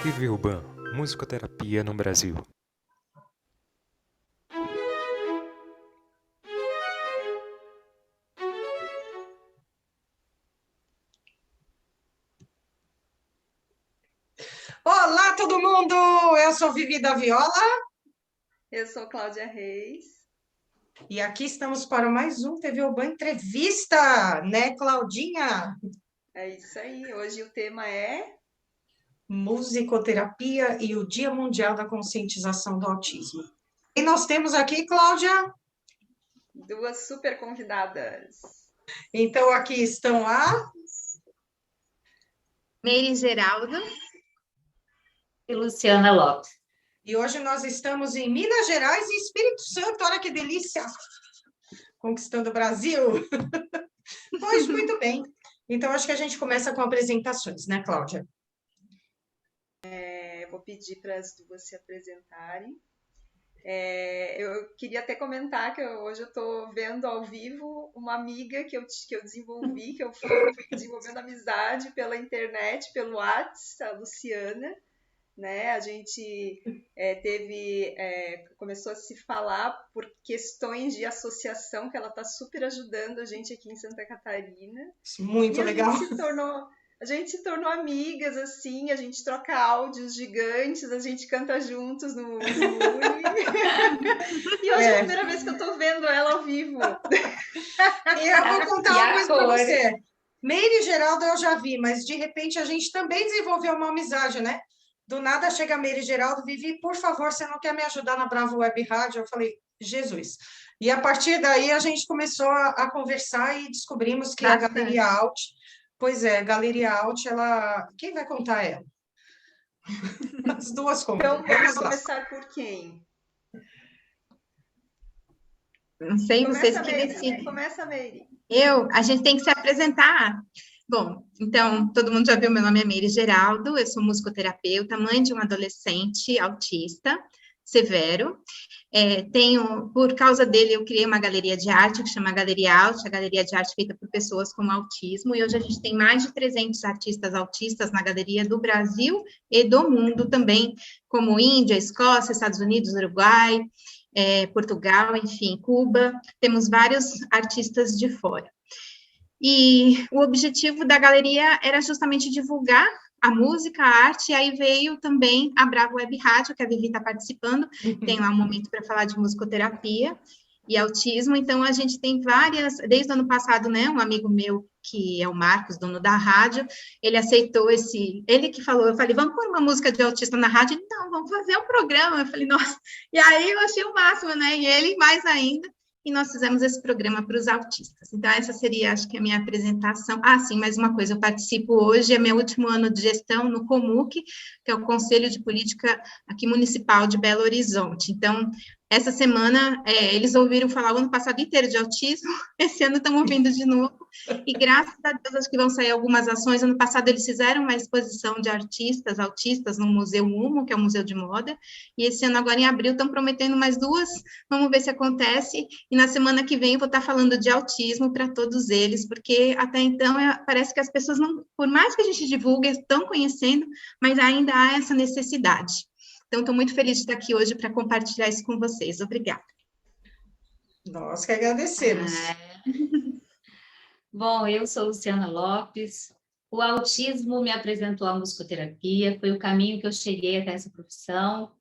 TV Urban, musicoterapia no Brasil. Olá, todo mundo! Eu sou Vivi da Viola. Eu sou Cláudia Reis. E aqui estamos para mais um TV Urban Entrevista, né, Claudinha? É isso aí. Hoje o tema é Musicoterapia e o Dia Mundial da Conscientização do Autismo. E nós temos aqui, Cláudia. duas super convidadas. Então, aqui estão a Meire Geraldo e Luciana Lopes. E hoje nós estamos em Minas Gerais e Espírito Santo. Olha que delícia! Conquistando o Brasil. Pois, muito bem. Então, acho que a gente começa com apresentações, né, Cláudia? Vou pedir para as duas se apresentarem. Eu queria até comentar que hoje eu estou vendo ao vivo uma amiga que eu desenvolvi, que eu fui desenvolvendo amizade pela internet, pelo WhatsApp, a Luciana. Né? A gente começou a se falar por questões de associação, que ela está super ajudando a gente aqui em Santa Catarina. Muito legal. A gente se tornou amigas, assim, a gente troca áudios gigantes, a gente canta juntos no Uni. E hoje é a primeira vez que eu estou vendo ela ao vivo. E eu vou contar uma coisa para você. Meire e Geraldo eu já vi, mas de repente a gente também desenvolveu uma amizade, né? Do nada chega a Meire e Geraldo, Vivi, por favor, você não quer me ajudar na Bravo Web Rádio? Eu falei, Jesus. E a partir daí a gente começou a conversar e descobrimos que a Galeria Out, pois é, Galeria Out, ela... Quem vai contar ela? As duas contam. Então, vamos começar por quem? Não sei, vocês que decidem. Começa, Meire. A gente tem que se apresentar. Bom, então, todo mundo já viu, meu nome é Meire Geraldo, eu sou musicoterapeuta, mãe de um adolescente autista severo. Por causa dele, eu criei uma galeria de arte que chama Galeria Out, a galeria de arte feita por pessoas com autismo, e hoje a gente tem mais de 300 artistas autistas na galeria do Brasil e do mundo também, como Índia, Escócia, Estados Unidos, Uruguai, Portugal, enfim, Cuba, temos vários artistas de fora. E o objetivo da galeria era justamente divulgar a música, a arte, e aí veio também a Bravo Web Rádio, que a Vivi está participando, tem lá um momento para falar de musicoterapia e autismo, então a gente tem várias, desde o ano passado, né, um amigo meu, que é o Marcos, dono da rádio, ele aceitou ele que falou, eu falei, vamos pôr uma música de autista na rádio? Ele, não, vamos fazer um programa, eu falei, nossa, e aí eu achei o máximo, né, e ele mais ainda, e nós fizemos esse programa para os autistas. Então, essa seria, acho que, a minha apresentação. Ah, sim, mais uma coisa, eu participo hoje, é meu último ano de gestão no COMUC, que é o Conselho de Política aqui municipal de Belo Horizonte. Então, essa semana, eles ouviram falar o ano passado inteiro de autismo, esse ano estão ouvindo de novo, e graças a Deus, acho que vão sair algumas ações. Ano passado, eles fizeram uma exposição de artistas, autistas, no Museu Humo, que é um museu de moda, e esse ano, agora em abril, estão prometendo mais duas, vamos ver se acontece, e na semana que vem eu vou estar falando de autismo para todos eles, porque até então parece que as pessoas não, por mais que a gente divulgue, estão conhecendo, mas ainda há essa necessidade. Então, estou muito feliz de estar aqui hoje para compartilhar isso com vocês. Obrigada. Nós que agradecemos. Bom, eu sou Luciana Lopes. O autismo me apresentou à musicoterapia, foi o caminho que eu cheguei até essa profissão.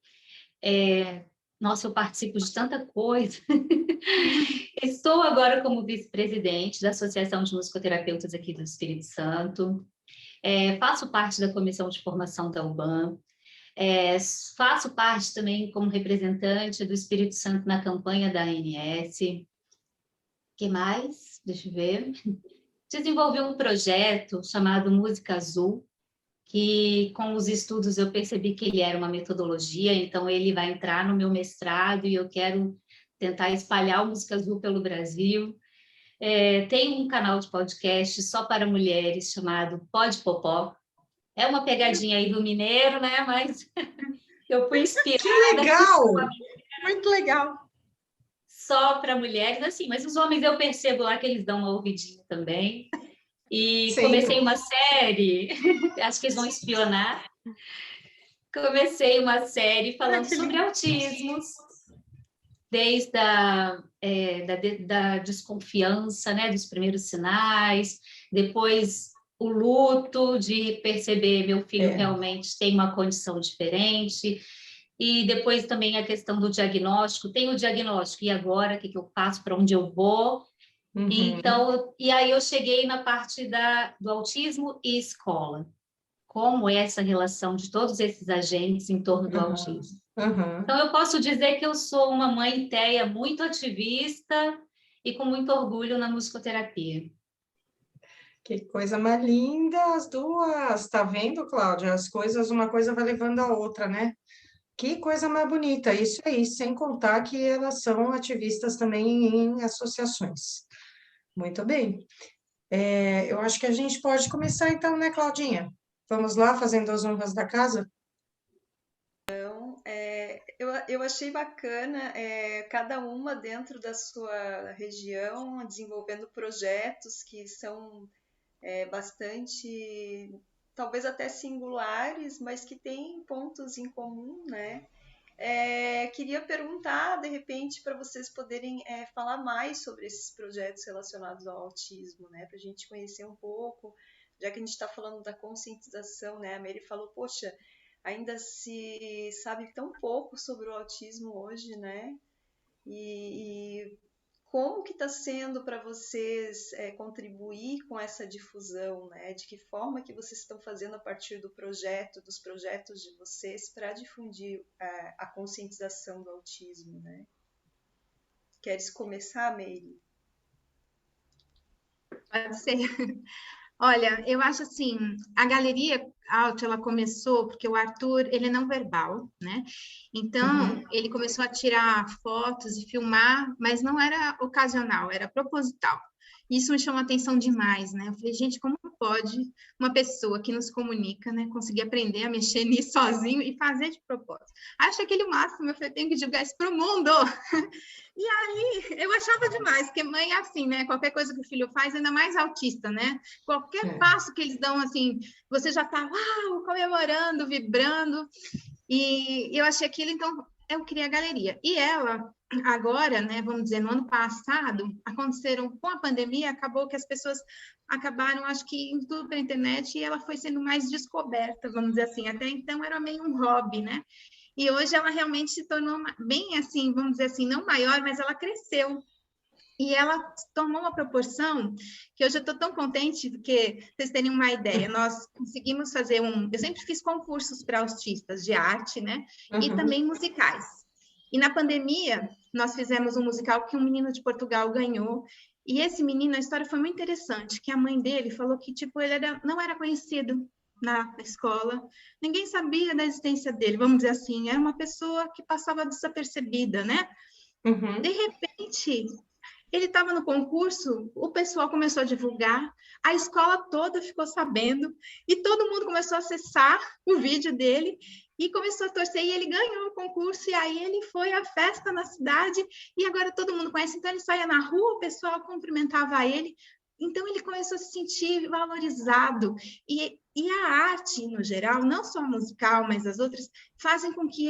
Nossa, eu participo de tanta coisa. Estou agora como vice-presidente da Associação de Musicoterapeutas aqui do Espírito Santo. Faço parte da comissão de formação da UBAN. Faço parte também como representante do Espírito Santo na campanha da ANS. O que mais? Deixa eu ver. Desenvolvi um projeto chamado Música Azul, que com os estudos eu percebi que ele era uma metodologia, então ele vai entrar no meu mestrado e eu quero tentar espalhar o Música Azul pelo Brasil. Tem um canal de podcast só para mulheres chamado Pode Popó. É uma pegadinha aí do mineiro, né? Mas eu fui inspirada. Que legal! Muito legal. Só para mulheres, assim, mas os homens eu percebo lá que eles dão uma ouvidinha também. E Sim. comecei uma série, acho que eles vão espionar. comecei uma série falando que sobre lindo. autismos, desde da desconfiança, né, dos primeiros sinais, depois o luto de perceber meu filho realmente tem uma condição diferente, e depois também a questão do diagnóstico. Tem o diagnóstico, e agora? O que eu faço? Para onde eu vou? Então, e aí eu cheguei na parte do autismo e escola. Como é essa relação de todos esses agentes em torno do autismo? Então, eu posso dizer que eu sou uma mãe TEA muito ativista e com muito orgulho na musicoterapia. Que coisa mais linda as duas, tá vendo, Cláudia? As coisas, uma coisa vai levando a outra, né? Que coisa mais bonita, isso aí, sem contar que elas são ativistas também em associações. Muito bem. Eu acho que a gente pode começar então, né, Claudinha? Vamos lá, fazendo as honras da casa? Eu achei bacana, cada uma dentro da sua região, desenvolvendo projetos que são bastante, talvez até singulares, mas que têm pontos em comum, né? Queria perguntar, de repente, para vocês poderem falar mais sobre esses projetos relacionados ao autismo, né? Para a gente conhecer um pouco, já que a gente está falando da conscientização, né? A Mary falou, poxa, ainda se sabe tão pouco sobre o autismo hoje, né? E como que está sendo para vocês contribuir com essa difusão, né? De que forma que vocês estão fazendo a partir dos projetos de vocês para difundir a conscientização do autismo, né? Queres começar, Meire? Pode ser. Olha, eu acho assim, a Galeria Out, ela começou porque o Arthur, ele é não verbal, né? Então, ele começou a tirar fotos e filmar, mas não era ocasional, era proposital. Isso me chamou a atenção demais, né? Eu falei, gente, como pode uma pessoa que não se comunica, né, conseguir aprender a mexer nisso sozinho e fazer de propósito? Acho aquele o máximo, eu falei, tenho que divulgar isso para o mundo! E aí, eu achava demais, porque mãe é assim, né? Qualquer coisa que o filho faz, ainda mais autista, né? Qualquer passo que eles dão, assim, você já tá, uau, comemorando, vibrando. E eu achei aquilo, então, eu criei a galeria. E ela, agora, né, vamos dizer, no ano passado, aconteceram, com a pandemia, acabou que as pessoas acabaram, acho que, indo tudo pela internet, e ela foi sendo mais descoberta, vamos dizer assim. Até então era meio um hobby, né? E hoje ela realmente se tornou bem assim, vamos dizer assim, não maior, mas ela cresceu. E ela tomou uma proporção que hoje eu estou tão contente, porque vocês terem uma ideia, nós conseguimos fazer eu sempre fiz concursos para autistas de arte, né? E também musicais. E na pandemia, nós fizemos um musical que um menino de Portugal ganhou. E esse menino, a história foi muito interessante, que a mãe dele falou que, tipo, ele não era conhecido na escola, ninguém sabia da existência dele, vamos dizer assim, era uma pessoa que passava desapercebida, né? De repente, ele estava no concurso, o pessoal começou a divulgar, a escola toda ficou sabendo, e todo mundo começou a acessar o vídeo dele, e começou a torcer, e ele ganhou o concurso, e aí ele foi à festa na cidade, e agora todo mundo conhece, então ele saía na rua, o pessoal cumprimentava ele, então ele começou a se sentir valorizado, e a arte, no geral, não só a musical, mas as outras, fazem com que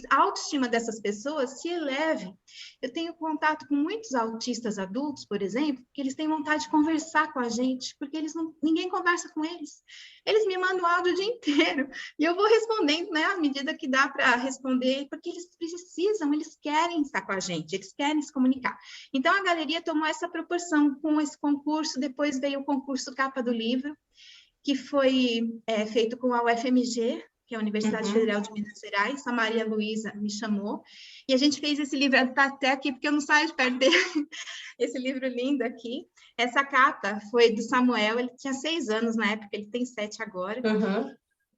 a autoestima dessas pessoas se eleve. Eu tenho contato com muitos autistas adultos, por exemplo, que eles têm vontade de conversar com a gente, porque ninguém conversa com eles. Eles me mandam áudio o dia inteiro, e eu vou respondendo, né, à medida que dá para responder, porque eles precisam, eles querem estar com a gente, eles querem se comunicar. Então, a galeria tomou essa proporção com esse concurso, depois veio o concurso Capa do Livro, que foi feito com a UFMG, que é a Universidade Federal de Minas Gerais, a Maria Luísa me chamou, e a gente fez esse livro, está até aqui, porque eu não saio de perto dele, esse livro lindo aqui. Essa capa foi do Samuel, ele tinha 6 anos na época, ele tem 7 agora,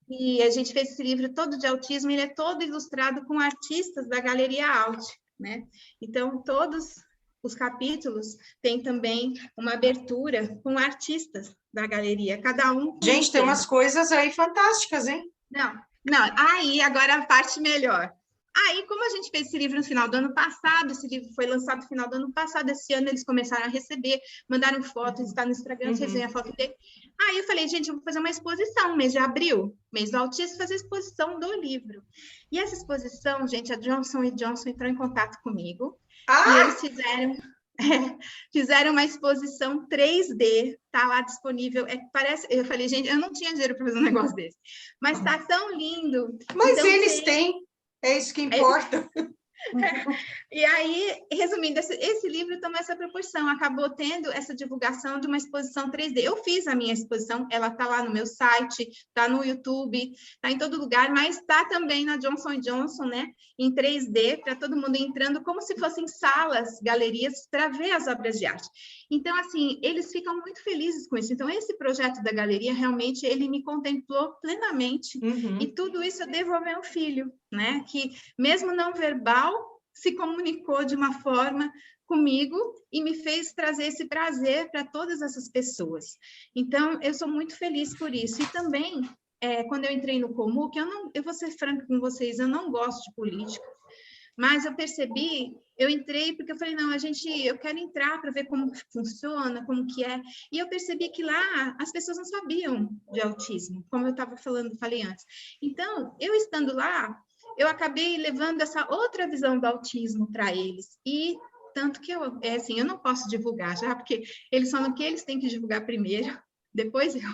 e a gente fez esse livro todo de autismo, ele é todo ilustrado com artistas da Galeria Out, né? Então, todos os capítulos têm também uma abertura com artistas da galeria, cada um... Gente, tem umas coisas aí fantásticas, hein? Não, aí agora a parte melhor. Aí, como a gente fez esse livro no final do ano passado, esse livro foi lançado no final do ano passado, esse ano eles começaram a receber, mandaram fotos, está no Instagram, resenha a foto dele. Aí eu falei, gente, eu vou fazer uma exposição, mês de abril, mês do autista, fazer exposição do livro. E essa exposição, gente, a Johnson & Johnson entrou em contato comigo, e eles fizeram uma exposição 3D, tá lá disponível. Parece, eu falei, gente, eu não tinha dinheiro para fazer um negócio desse, mas tá tão lindo. Mas então, eles têm, é isso que importa. E aí, resumindo, esse livro tomou essa proporção, acabou tendo essa divulgação de uma exposição 3D. Eu fiz a minha exposição, ela está lá no meu site, está no YouTube, está em todo lugar, mas está também na Johnson & Johnson, né, em 3D, para todo mundo entrando, como se fossem salas, galerias, para ver as obras de arte. Então, assim, eles ficam muito felizes com isso. Então, esse projeto da galeria, realmente, ele me contemplou plenamente, e tudo isso eu devo ao meu filho, né, que mesmo não verbal, se comunicou de uma forma comigo e me fez trazer esse prazer para todas essas pessoas. Então, eu sou muito feliz por isso. E também, quando eu entrei no Comuc, eu vou ser franca com vocês, eu não gosto de política, mas eu percebi, eu entrei porque eu falei, não, eu quero entrar para ver como funciona, como que é, e eu percebi que lá as pessoas não sabiam de autismo, como eu falei antes. Então, eu estando lá, eu acabei levando essa outra visão do autismo para eles, e tanto que eu não posso divulgar já, porque eles falam que eles têm que divulgar primeiro, depois eu.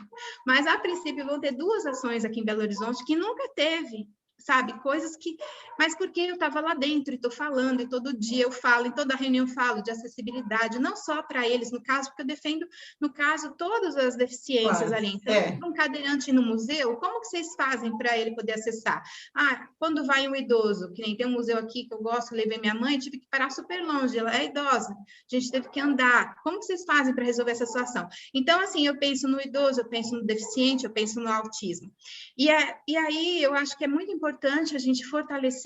Mas, a princípio, vão ter 2 ações aqui em Belo Horizonte que nunca teve, sabe? Coisas que... Mas porque eu estava lá dentro e estou falando, e todo dia eu falo, em toda reunião eu falo de acessibilidade, não só para eles, no caso, porque eu defendo, no caso, todas as deficiências ali. Então, um cadeirante no museu, como que vocês fazem para ele poder acessar? Quando vai um idoso, que nem tem um museu aqui que eu gosto, levei minha mãe, tive que parar super longe, ela é idosa, a gente teve que andar. Como que vocês fazem para resolver essa situação? Então, assim, eu penso no idoso, eu penso no deficiente, eu penso no autismo. E aí, eu acho que é muito importante a gente fortalecer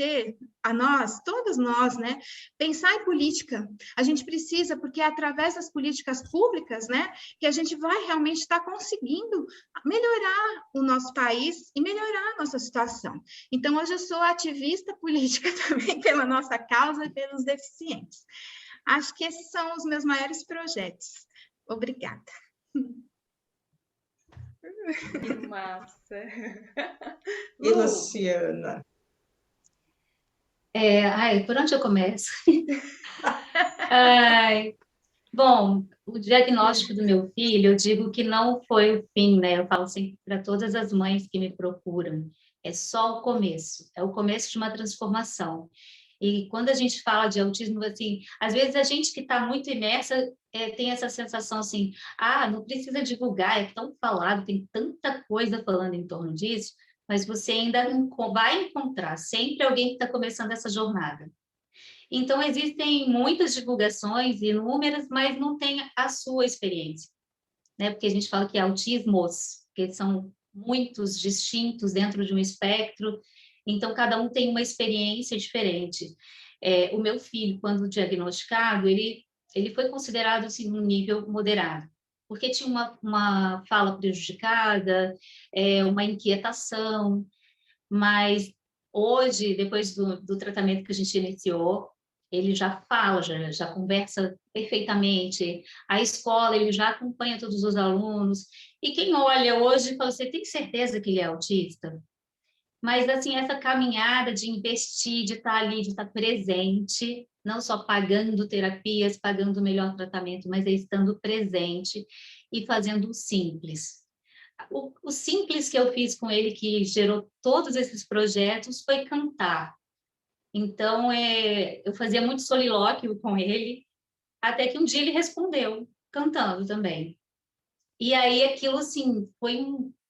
a nós, todos nós, né? Pensar em política. A gente precisa, porque é através das políticas públicas, né, que a gente vai realmente estar conseguindo melhorar o nosso país e melhorar a nossa situação. Então, hoje eu sou ativista política também pela nossa causa e pelos deficientes. Acho que esses são os meus maiores projetos. Obrigada. Que massa! E Luciana? Por onde eu começo? Bom, o diagnóstico do meu filho, eu digo que não foi o fim, né? Eu falo assim para todas as mães que me procuram, é só o começo, é o começo de uma transformação. E quando a gente fala de autismo, assim, às vezes a gente que está muito imersa tem essa sensação assim, não precisa divulgar, é tão falado, tem tanta coisa falando em torno disso, mas você ainda vai encontrar sempre alguém que está começando essa jornada. Então, existem muitas divulgações, inúmeras, mas não tem a sua experiência, né? Porque a gente fala que é autismos, que são muitos distintos dentro de um espectro, então cada um tem uma experiência diferente. O meu filho, quando diagnosticado, ele foi considerado assim, um nível moderado, porque tinha uma fala prejudicada, uma inquietação, mas hoje, depois do tratamento que a gente iniciou, ele já fala, já conversa perfeitamente, a escola, ele já acompanha todos os alunos, e quem olha hoje fala, você tem certeza que ele é autista? Mas, assim, essa caminhada de investir, de estar ali, de estar presente, não só pagando terapias, pagando o melhor tratamento, mas estando presente e fazendo o simples. O simples que eu fiz com ele, que gerou todos esses projetos, foi cantar. Então, eu fazia muito solilóquio com ele, até que um dia ele respondeu, cantando também. E aí, aquilo, assim, foi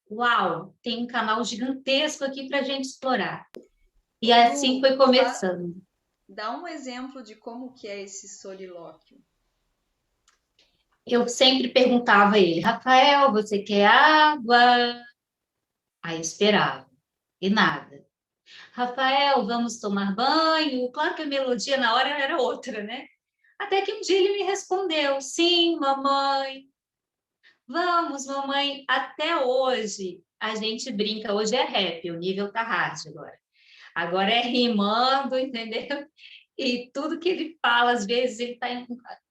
uau, tem um canal gigantesco aqui para a gente explorar. E assim foi começando. Dá um exemplo de como que é esse solilóquio. Eu sempre perguntava a ele, Rafael, você quer água? Aí esperava, e nada. Rafael, vamos tomar banho? Claro que a melodia na hora era outra, né? Até que um dia ele me respondeu, sim, mamãe. Vamos, mamãe. Até hoje a gente brinca, hoje é rap, o nível tá hard agora. Agora é rimando, entendeu? E tudo que ele fala, às vezes ele está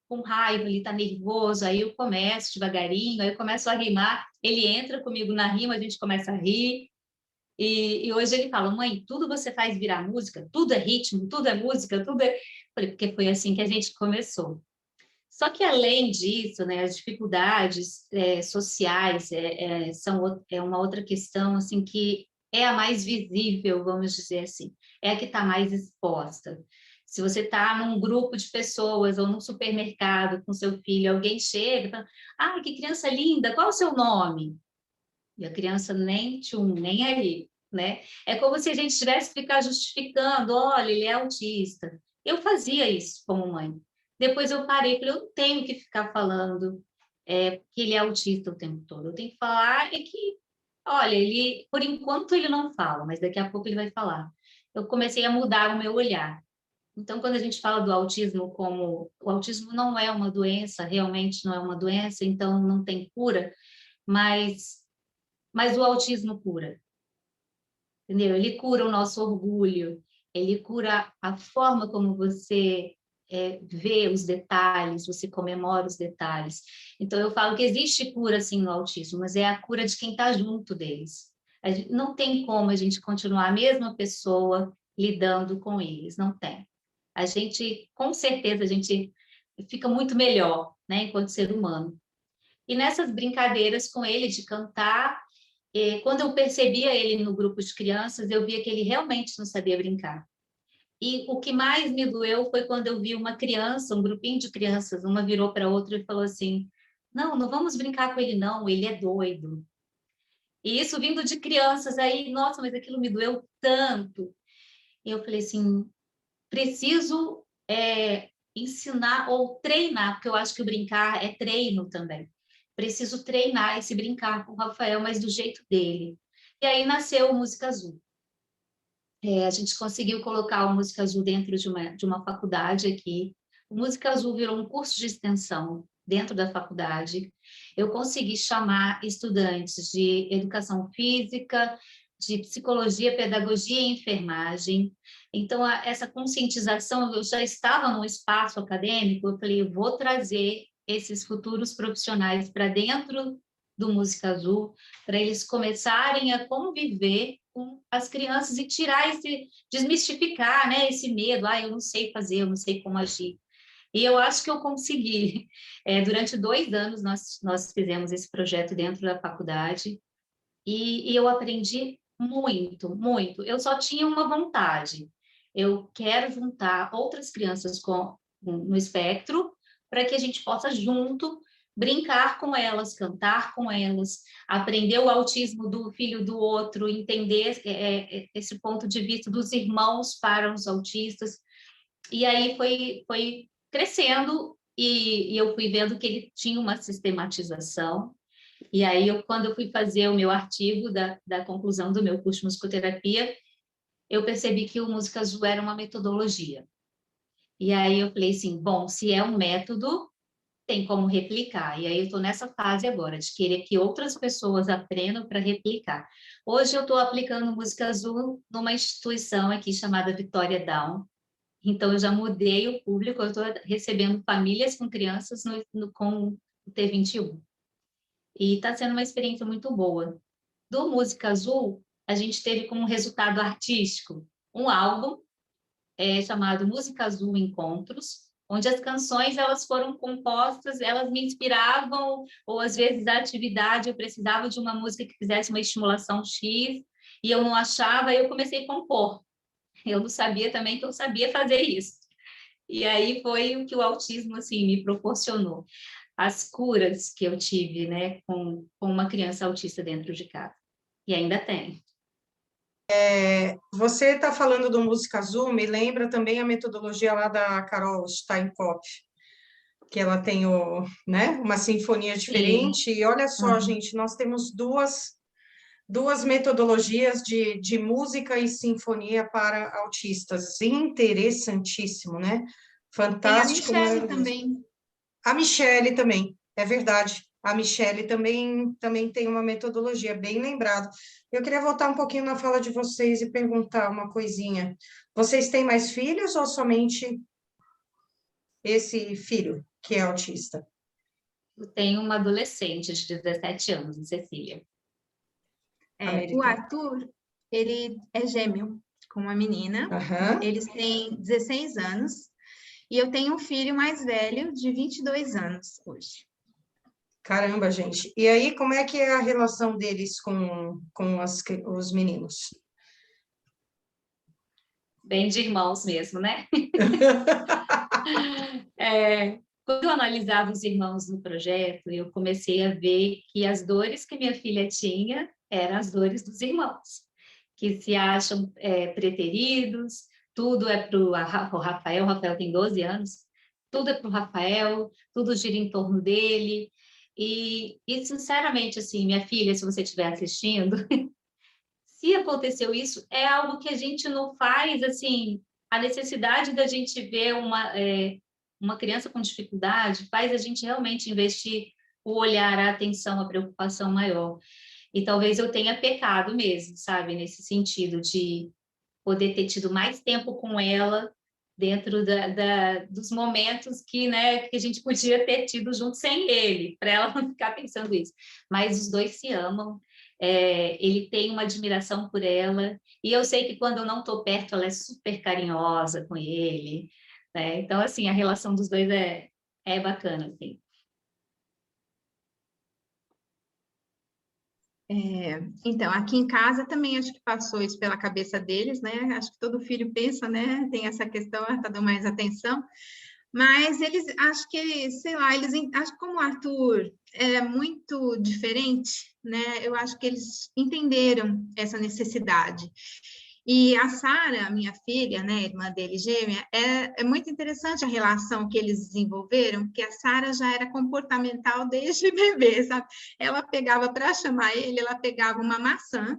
com raiva, ele está nervoso, aí eu começo devagarinho, aí eu começo a rimar, ele entra comigo na rima, a gente começa a rir, e hoje ele fala, mãe, tudo você faz virar música, tudo é ritmo, tudo é música, tudo é... Falei, porque foi assim que a gente começou. Só que, além disso, né, as dificuldades sociais é uma outra questão assim, que é a mais visível, vamos dizer assim, é a que está mais exposta. Se você está num grupo de pessoas ou num supermercado com seu filho, alguém chega e fala, ah, que criança linda, qual é o seu nome? E a criança nem tchum, nem aí, né? É como se a gente tivesse que ficar justificando, olha, ele é autista. Eu fazia isso como mãe. Depois eu parei, falei, eu não tenho que ficar falando que ele é autista o tempo todo. Eu tenho que falar que, olha, ele, por enquanto ele não fala, mas daqui a pouco ele vai falar. Eu comecei a mudar o meu olhar. Então, quando a gente fala do autismo como... O autismo não é uma doença, realmente não é uma doença, então não tem cura, mas o autismo cura, entendeu? Ele cura o nosso orgulho, ele cura a forma como você vê os detalhes, você comemora os detalhes. Então, eu falo que existe cura, sim, no autismo, mas é a cura de quem está junto deles. Não tem como a gente continuar a mesma pessoa lidando com eles, não tem. A gente, com certeza, a gente fica muito melhor, né, enquanto ser humano. E nessas brincadeiras com ele de cantar, quando eu percebia ele no grupo de crianças, eu via que ele realmente não sabia brincar. E o que mais me doeu foi quando eu vi uma criança, um grupinho de crianças, uma virou para a outra e falou assim, não, não vamos brincar com ele não, ele é doido. E isso vindo de crianças, aí, nossa, mas aquilo me doeu tanto. E eu falei assim, preciso ensinar ou treinar, porque eu acho que o brincar é treino também. Preciso treinar esse brincar com o Rafael, mas do jeito dele. E aí nasceu o Música Azul. A gente conseguiu colocar o Música Azul dentro de uma faculdade aqui. O Música Azul virou um curso de extensão dentro da faculdade. Eu consegui chamar estudantes de educação física, de psicologia, pedagogia e enfermagem. Então, essa conscientização, eu já estava num espaço acadêmico, eu falei, eu vou trazer esses futuros profissionais para dentro do Música Azul, para eles começarem a conviver com as crianças e tirar desmistificar, né, esse medo, eu não sei fazer, eu não sei como agir. E eu acho que eu consegui. Durante 2 anos, nós fizemos esse projeto dentro da faculdade e eu aprendi muito, muito. Eu só tinha uma vontade. Eu quero juntar outras crianças no espectro para que a gente possa, junto, brincar com elas, cantar com elas, aprender o autismo do filho do outro, entender esse ponto de vista dos irmãos para os autistas. E aí foi crescendo e eu fui vendo que ele tinha uma sistematização. E aí, quando eu fui fazer o meu artigo da conclusão do meu curso de musicoterapia, eu percebi que o Música Azul era uma metodologia. E aí eu falei assim, bom, se é um método, tem como replicar. E aí eu estou nessa fase agora, de querer que outras pessoas aprendam para replicar. Hoje eu estou aplicando Música Azul numa instituição aqui chamada Vitória Down. Então, eu já mudei o público, eu estou recebendo famílias com crianças com o T21. E está sendo uma experiência muito boa. Do Música Azul, a gente teve como resultado artístico um álbum chamado Música Azul Encontros, onde as canções elas foram compostas, elas me inspiravam, ou às vezes a atividade, eu precisava de uma música que fizesse uma estimulação X, e eu não achava, aí eu comecei a compor. Eu não sabia também que eu sabia fazer isso. E aí foi o que o autismo assim, me proporcionou. As curas que eu tive, né, com uma criança autista dentro de casa. E ainda tem. Você está falando do Música Azul, me lembra também a metodologia lá da Carol Steinkopf, que ela tem uma sinfonia diferente. Sim. E olha só, gente, nós temos duas metodologias de música e sinfonia para autistas. Interessantíssimo, né? Fantástico. Tem a Michele também. A Michele também, é verdade. A Michele também tem uma metodologia, bem lembrado. Eu queria voltar um pouquinho na fala de vocês e perguntar uma coisinha. Vocês têm mais filhos ou somente esse filho que é autista? Eu tenho uma adolescente de 17 anos, Cecília. O Americana. Arthur, ele é gêmeo com uma menina. Aham. Eles têm 16 anos. E eu tenho um filho mais velho, de 22 anos hoje. Caramba, gente. E aí, como é que é a relação deles com os meninos? Bem de irmãos mesmo, né? Quando eu analisava os irmãos no projeto, eu comecei a ver que as dores que minha filha tinha eram as dores dos irmãos, que se acham preteridos, tudo é para o Rafael. O Rafael tem 12 anos, tudo é para o Rafael, tudo gira em torno dele. E, sinceramente, assim, minha filha, se você estiver assistindo, se aconteceu isso, é algo que a gente não faz, assim, a necessidade da gente ver uma criança com dificuldade faz a gente realmente investir o olhar, a atenção, a preocupação maior. E talvez eu tenha pecado mesmo, sabe, nesse sentido de poder ter tido mais tempo com ela dentro dos momentos que a gente podia ter tido junto sem ele, para ela não ficar pensando isso. Mas os dois se amam, ele tem uma admiração por ela, e eu sei que quando eu não estou perto, ela é super carinhosa com ele, né? Então, assim, a relação dos dois é bacana, assim. Então, aqui em casa também acho que passou isso pela cabeça deles, né? Acho que todo filho pensa, né? Tem essa questão, está dando mais atenção. Mas eles, acho que, sei lá, acho que como o Arthur é muito diferente, né? Eu acho que eles entenderam essa necessidade. E a Sara, minha filha, né, irmã dele, gêmea, é muito interessante a relação que eles desenvolveram, porque a Sara já era comportamental desde bebê, sabe? Ela pegava, para chamar ele, ela pegava uma maçã,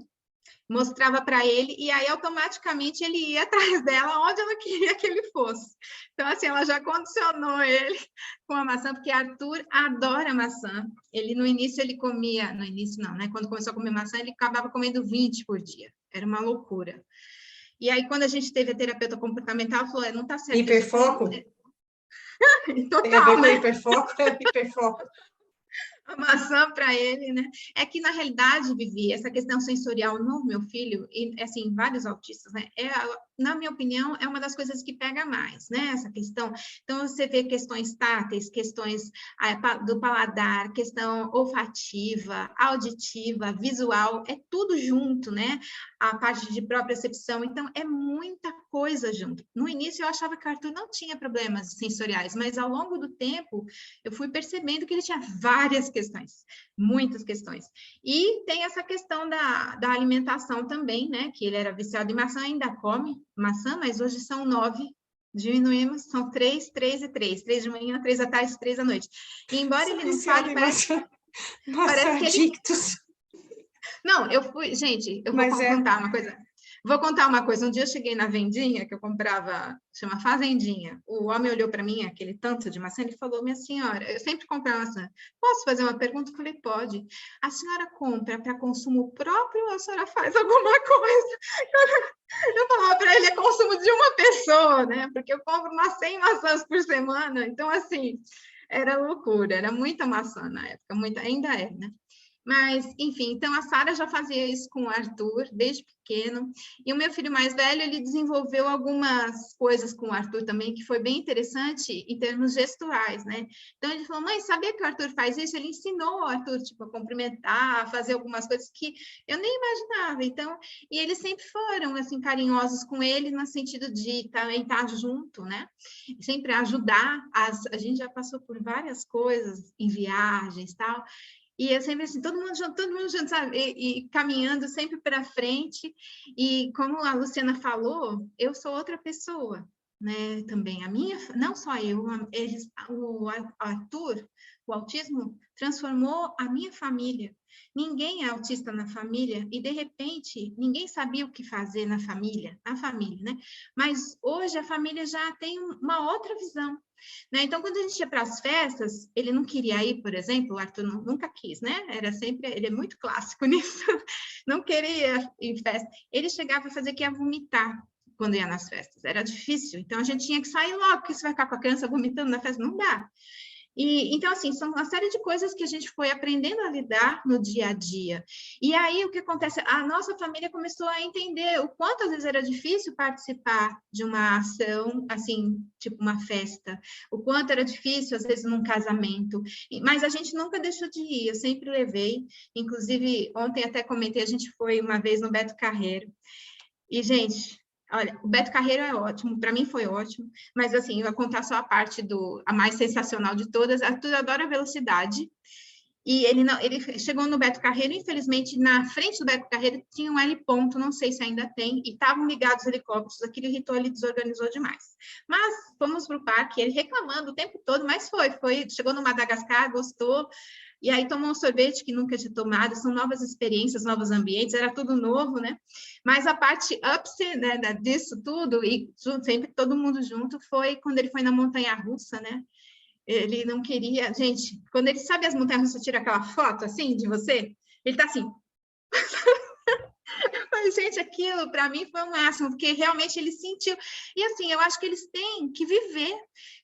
mostrava para ele, e aí automaticamente ele ia atrás dela onde ela queria que ele fosse. Então, assim, ela já condicionou ele com a maçã, porque Arthur adora maçã. Ele, no início, ele comia, no início não, né? Quando começou a comer maçã, ele acabava comendo 20 por dia. Era uma loucura. E aí, quando a gente teve a terapeuta comportamental, ela falou, não tá certo. Hiperfoco? Total, tem a ver com né? hiperfoco? É hiperfoco. A maçã para ele, né? É que, na realidade, Vivi, essa questão sensorial no meu filho, e, assim, vários autistas, né? Na minha opinião, é uma das coisas que pega mais, né? Essa questão. Então, você vê questões táteis, questões do paladar, questão olfativa, auditiva, visual, é tudo junto, né? A parte de propriocepção. Então, é muita coisa junto. No início, eu achava que o Arthur não tinha problemas sensoriais, mas ao longo do tempo, eu fui percebendo que ele tinha várias questões, muitas questões. E tem essa questão da alimentação também, né? Que ele era viciado em maçã, ainda come maçã, mas hoje são 9, diminuímos, são 3, 3 e 3. 3 de manhã, 3 da tarde, 3 da noite. E embora ele não fale, parece que ele... Não, gente, eu vou contar uma coisa. Vou contar uma coisa. Um dia eu cheguei na vendinha, que eu comprava, chama Fazendinha. O homem olhou para mim, aquele tanto de maçã, ele falou, minha senhora, eu sempre comprava maçã. Posso fazer uma pergunta? Eu falei, pode. A senhora compra para consumo próprio ou a senhora faz alguma coisa? Eu falava para ele, é consumo de uma pessoa, né? Porque eu compro umas 100 maçãs por semana. Então, assim, era loucura. Era muita maçã na época, ainda é, né? Mas, enfim, então a Sara já fazia isso com o Arthur desde pequeno. E o meu filho mais velho, ele desenvolveu algumas coisas com o Arthur também, que foi bem interessante em termos gestuais, né? Então ele falou, mãe, sabia que o Arthur faz isso? Ele ensinou o Arthur, tipo, a cumprimentar, a fazer algumas coisas que eu nem imaginava. Então, e eles sempre foram, assim, carinhosos com ele, no sentido de também estar junto, né? Sempre ajudar. A gente já passou por várias coisas em viagens e tal. E eu sempre assim, todo mundo junto, sabe? E caminhando sempre para frente. E como a Luciana falou, eu sou outra pessoa, né? Também não só eu, o Arthur, o autismo transformou a minha família. Ninguém é autista na família e, de repente, ninguém sabia o que fazer na família, né? Mas hoje a família já tem uma outra visão. Né? Então, quando a gente ia para as festas, ele não queria ir, por exemplo, o Arthur nunca quis, né? Ele é muito clássico nisso, não queria ir em festa. Ele chegava a fazer que ia vomitar quando ia nas festas, era difícil. Então, a gente tinha que sair logo, porque você vai ficar com a criança vomitando na festa, não dá. E, então, assim, são uma série de coisas que a gente foi aprendendo a lidar no dia a dia. E aí, o que acontece? A nossa família começou a entender o quanto, às vezes, era difícil participar de uma ação, assim, tipo uma festa. O quanto era difícil, às vezes, num casamento. Mas a gente nunca deixou de ir, eu sempre levei. Inclusive, ontem até comentei, a gente foi uma vez no Beto Carreiro. E, gente, olha, o Beto Carreiro é ótimo, para mim foi ótimo, mas assim, eu vou contar só a parte a mais sensacional de todas. Arthur adora velocidade, e ele não, ele chegou no Beto Carreiro, infelizmente, na frente do Beto Carreiro tinha um heliponto, não sei se ainda tem, e estavam ligados os helicópteros, aquilo irritou, ele desorganizou demais. Mas fomos para o parque, ele reclamando o tempo todo, mas chegou no Madagascar, gostou, e aí tomou um sorvete que nunca tinha tomado, são novas experiências, novos ambientes, era tudo novo, né? Mas a parte ups, né, disso tudo, e sempre todo mundo junto, foi quando ele foi na montanha-russa, né? Ele não queria... Gente, quando ele sabe as montanhas-russas, tira aquela foto, assim, de você, ele tá assim... Mas, gente, aquilo para mim foi o máximo, porque realmente ele sentiu. E assim, eu acho que eles têm que viver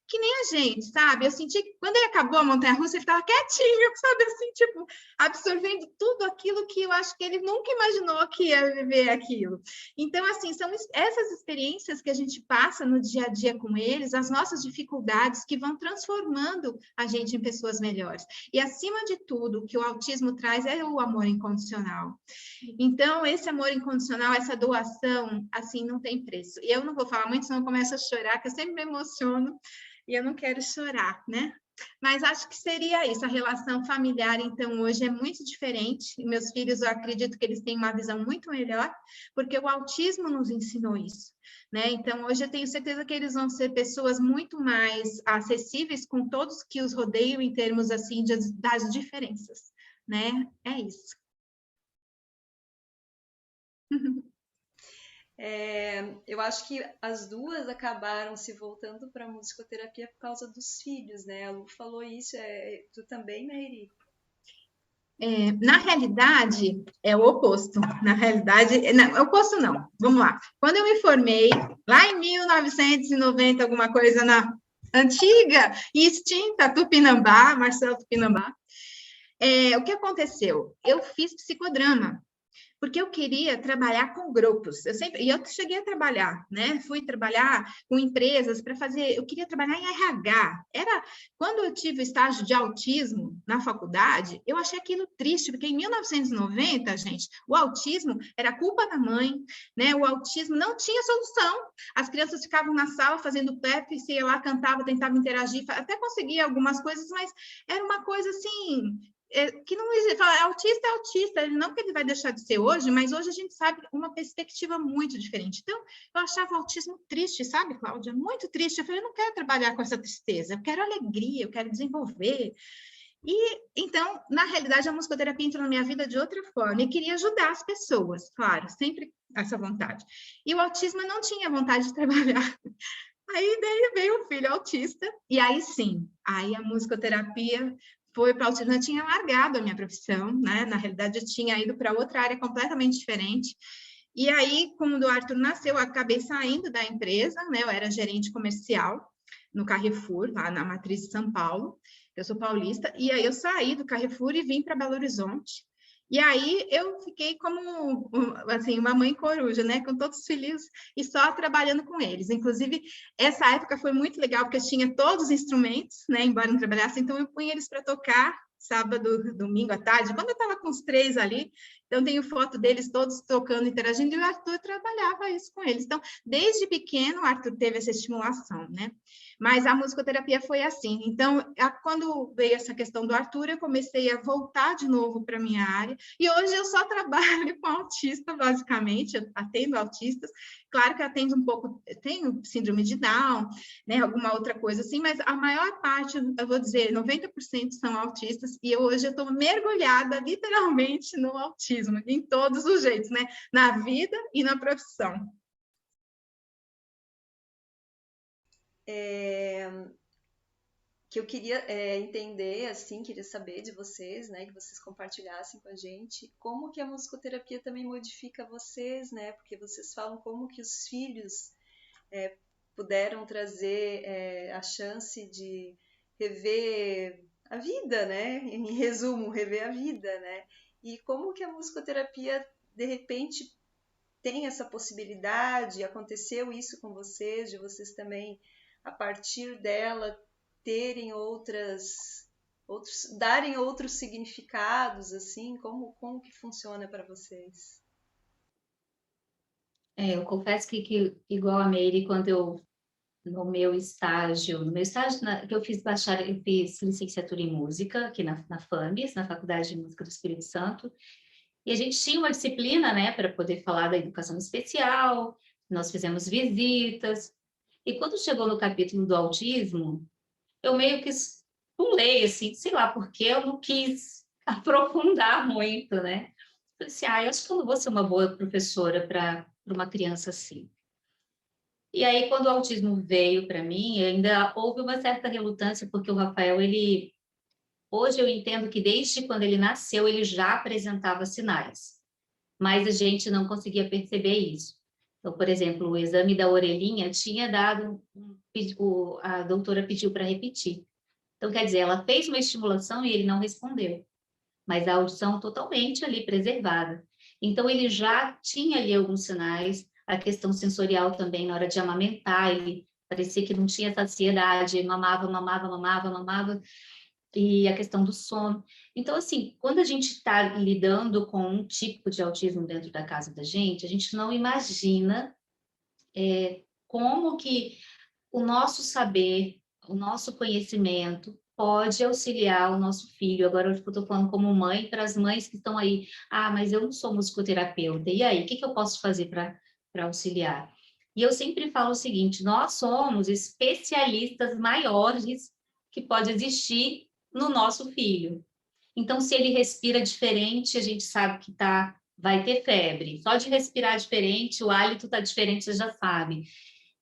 que nem a gente, sabe? Eu senti que quando ele acabou a montanha-russa, ele estava quietinho, sabe? Assim, tipo, absorvendo tudo aquilo que eu acho que ele nunca imaginou que ia viver aquilo. Então, assim, são essas experiências que a gente passa no dia a dia com eles, as nossas dificuldades que vão transformando a gente em pessoas melhores. E, acima de tudo, o que o autismo traz é o amor incondicional. Então, esse amor incondicional, essa doação, assim, não tem preço. E eu não vou falar muito, senão eu começo a chorar, que eu sempre me emociono e eu não quero chorar, né? Mas acho que seria isso. A relação familiar, então, hoje é muito diferente. E meus filhos, eu acredito que eles têm uma visão muito melhor, porque o autismo nos ensinou isso, né? Então, hoje eu tenho certeza que eles vão ser pessoas muito mais acessíveis com todos que os rodeiam em termos, assim, das diferenças, né? É isso. Eu acho que as duas acabaram se voltando para a musicoterapia por causa dos filhos, né? A Lu falou isso, tu também, Meire? Na realidade, é o oposto. Na realidade, não, é o oposto não. Vamos lá. Quando eu me formei, lá em 1990, alguma coisa na antiga e extinta Tupinambá, Marcelo Tupinambá, o que aconteceu? Eu fiz psicodrama, porque eu queria trabalhar com grupos. Eu cheguei a trabalhar, né? Fui trabalhar com empresas para fazer, eu queria trabalhar em RH. Quando eu tive o estágio de autismo na faculdade, eu achei aquilo triste, porque em 1990, gente, o autismo era culpa da mãe, né? O autismo não tinha solução. As crianças ficavam na sala fazendo PEP, se ia lá, cantava, tentava interagir, até conseguia algumas coisas, mas era uma coisa assim, que não existe. Autista é autista, não que ele vai deixar de ser hoje, mas hoje a gente sabe uma perspectiva muito diferente. Então, eu achava o autismo triste, sabe, Cláudia? Muito triste. Eu falei, eu não quero trabalhar com essa tristeza, eu quero alegria, eu quero desenvolver. E, então, na realidade, a musicoterapia entrou na minha vida de outra forma, e queria ajudar as pessoas, claro, sempre essa vontade. E o autismo eu não tinha vontade de trabalhar. Aí veio o filho autista, e aí sim, aí a musicoterapia foi para o autismo. Eu tinha largado a minha profissão, né? Na realidade, eu tinha ido para outra área completamente diferente. E aí, quando o Arthur nasceu, eu acabei saindo da empresa, né? Eu era gerente comercial no Carrefour, lá na matriz de São Paulo. Eu sou paulista, e aí eu saí do Carrefour e vim para Belo Horizonte. E aí eu fiquei como assim, uma mãe coruja, né? Com todos os filhos e só trabalhando com eles. Inclusive, essa época foi muito legal, porque eu tinha todos os instrumentos, né? Embora não trabalhasse, então eu punha eles para tocar sábado, domingo à tarde, quando eu estava com os 3 ali. Então, tenho foto deles todos tocando, interagindo, e o Arthur trabalhava isso com eles. Então, desde pequeno, o Arthur teve essa estimulação, né? Mas a musicoterapia foi assim. Então, quando veio essa questão do Arthur, eu comecei a voltar de novo para a minha área, e hoje eu só trabalho com autista, basicamente, eu atendo autistas. Claro que eu atendo um pouco, tenho síndrome de Down, né, alguma outra coisa assim, mas a maior parte, eu vou dizer, 90% são autistas, e hoje eu estou mergulhada, literalmente, no autismo, em todos os jeitos, né? Na vida e na profissão. Que eu queria entender, assim, queria saber de vocês, né, que vocês compartilhassem com a gente como que a musicoterapia também modifica vocês, né, porque vocês falam como que os filhos puderam trazer a chance de rever a vida, né? Em resumo, rever a vida, né? E como que a musicoterapia, de repente, tem essa possibilidade, aconteceu isso com vocês, de vocês também, a partir dela, terem darem outros significados, assim, como que funciona para vocês? Eu confesso que igual a Meire, quando eu, no meu estágio que eu fiz bacharel, eu fiz licenciatura em música, aqui na FAMES, na Faculdade de Música do Espírito Santo, e a gente tinha uma disciplina, né, para poder falar da educação especial, nós fizemos visitas, e quando chegou no capítulo do autismo, eu meio que pulei, assim, sei lá, porque eu não quis aprofundar muito, né? Falei assim, eu acho que eu não vou ser uma boa professora para uma criança assim. E aí, quando o autismo veio para mim, ainda houve uma certa relutância, porque o Rafael, hoje eu entendo que desde quando ele nasceu, ele já apresentava sinais, mas a gente não conseguia perceber isso. Então, por exemplo, o exame da orelhinha tinha dado, a doutora pediu para repetir. Então, quer dizer, ela fez uma estimulação e ele não respondeu, mas a audição totalmente ali preservada. Então, ele já tinha ali alguns sinais, a questão sensorial também, na hora de amamentar, ele parecia que não tinha saciedade, mamava, mamava, mamava, mamava, e a questão do sono. Então, assim, quando a gente está lidando com um tipo de autismo dentro da casa da gente, a gente não imagina como que o nosso saber, o nosso conhecimento pode auxiliar o nosso filho. Agora, eu estou falando como mãe, para as mães que estão aí, mas eu não sou musicoterapeuta, e aí, o que eu posso fazer para auxiliar? E eu sempre falo o seguinte, nós somos especialistas maiores que pode existir no nosso filho. Então, se ele respira diferente, a gente sabe que vai ter febre. Só de respirar diferente, o hálito está diferente, você já sabe.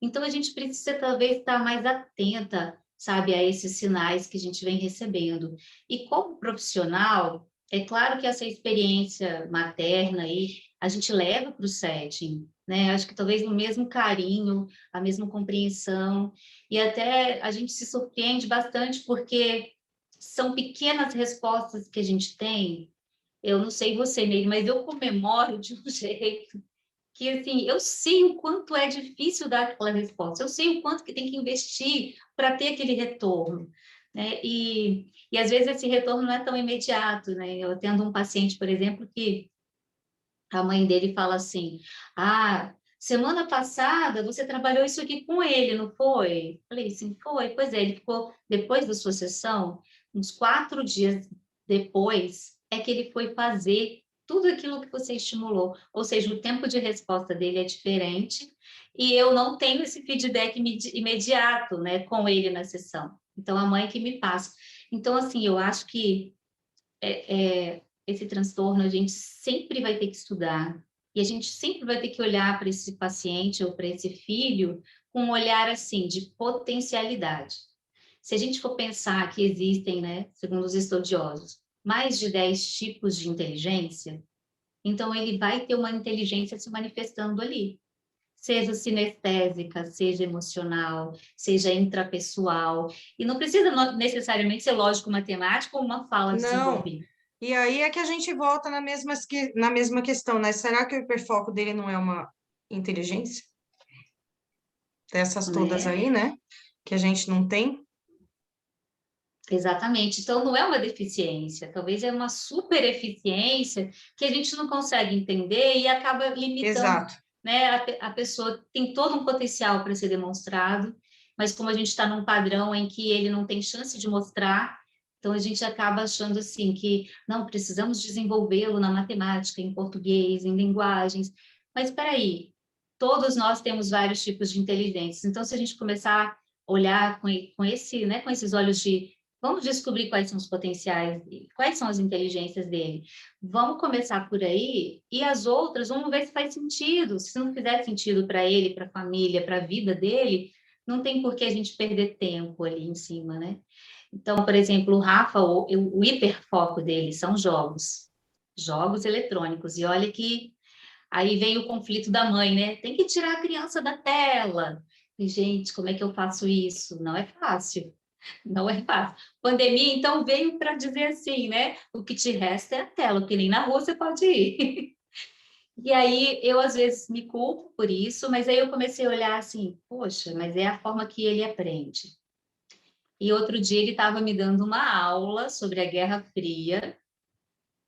Então, a gente precisa talvez estar mais atenta, sabe, a esses sinais que a gente vem recebendo. E como profissional, é claro que essa experiência materna aí, a gente leva para o setting, né? Acho que talvez o mesmo carinho, a mesma compreensão, e até a gente se surpreende bastante porque são pequenas respostas que a gente tem. Eu não sei você, Meire, mas eu comemoro de um jeito que, assim, eu sei o quanto é difícil dar aquela resposta, eu sei o quanto que tem que investir para ter aquele retorno, né? E às vezes esse retorno não é tão imediato, né? Eu atendo um paciente, por exemplo, que a mãe dele fala assim, semana passada você trabalhou isso aqui com ele, não foi? Falei, sim, foi. Pois é, ele ficou, depois da sua sessão, uns 4 dias depois, é que ele foi fazer tudo aquilo que você estimulou. Ou seja, o tempo de resposta dele é diferente e eu não tenho esse feedback imediato, né, com ele na sessão. Então, a mãe que me passa. Então, assim, eu acho que esse transtorno a gente sempre vai ter que estudar e a gente sempre vai ter que olhar para esse paciente ou para esse filho com um olhar assim de potencialidade. Se a gente for pensar que existem, né, segundo os estudiosos, mais de 10 tipos de inteligência, então ele vai ter uma inteligência se manifestando ali. Seja sinestésica, seja emocional, seja intrapessoal. E não precisa necessariamente ser lógico-matemático ou uma fala Não. desenvolvida. E aí é que a gente volta na mesma questão, né? Será que o hiperfoco dele não é uma inteligência? Dessas todas Né? aí, né? Que a gente não tem? Exatamente. Então, não é uma deficiência, talvez é uma super eficiência que a gente não consegue entender e acaba limitando, Exato. né? A pessoa tem todo um potencial para ser demonstrado, mas como a gente está num padrão em que ele não tem chance de mostrar, então a gente acaba achando assim que não precisamos desenvolvê-lo na matemática, em português, em linguagens. Mas espera aí, todos nós temos vários tipos de inteligência. Então, se a gente começar a olhar com esse, né, com esses olhos de vamos descobrir quais são os potenciais, quais são as inteligências dele. Vamos começar por aí e as outras, vamos ver se faz sentido. Se não fizer sentido para ele, para a família, para a vida dele, não tem por que a gente perder tempo ali em cima, né? Então, por exemplo, o Rafa, o hiperfoco dele são jogos eletrônicos. E olha que aí vem o conflito da mãe, né? Tem que tirar a criança da tela. E, gente, como é que eu faço isso? Não é fácil. Não é fácil. Pandemia, então, veio para dizer assim, né? O que te resta é a tela, porque nem na rua você pode ir. E aí, eu às vezes me culpo por isso, mas aí eu comecei a olhar assim, poxa, mas é a forma que ele aprende. E outro dia ele estava me dando uma aula sobre a Guerra Fria,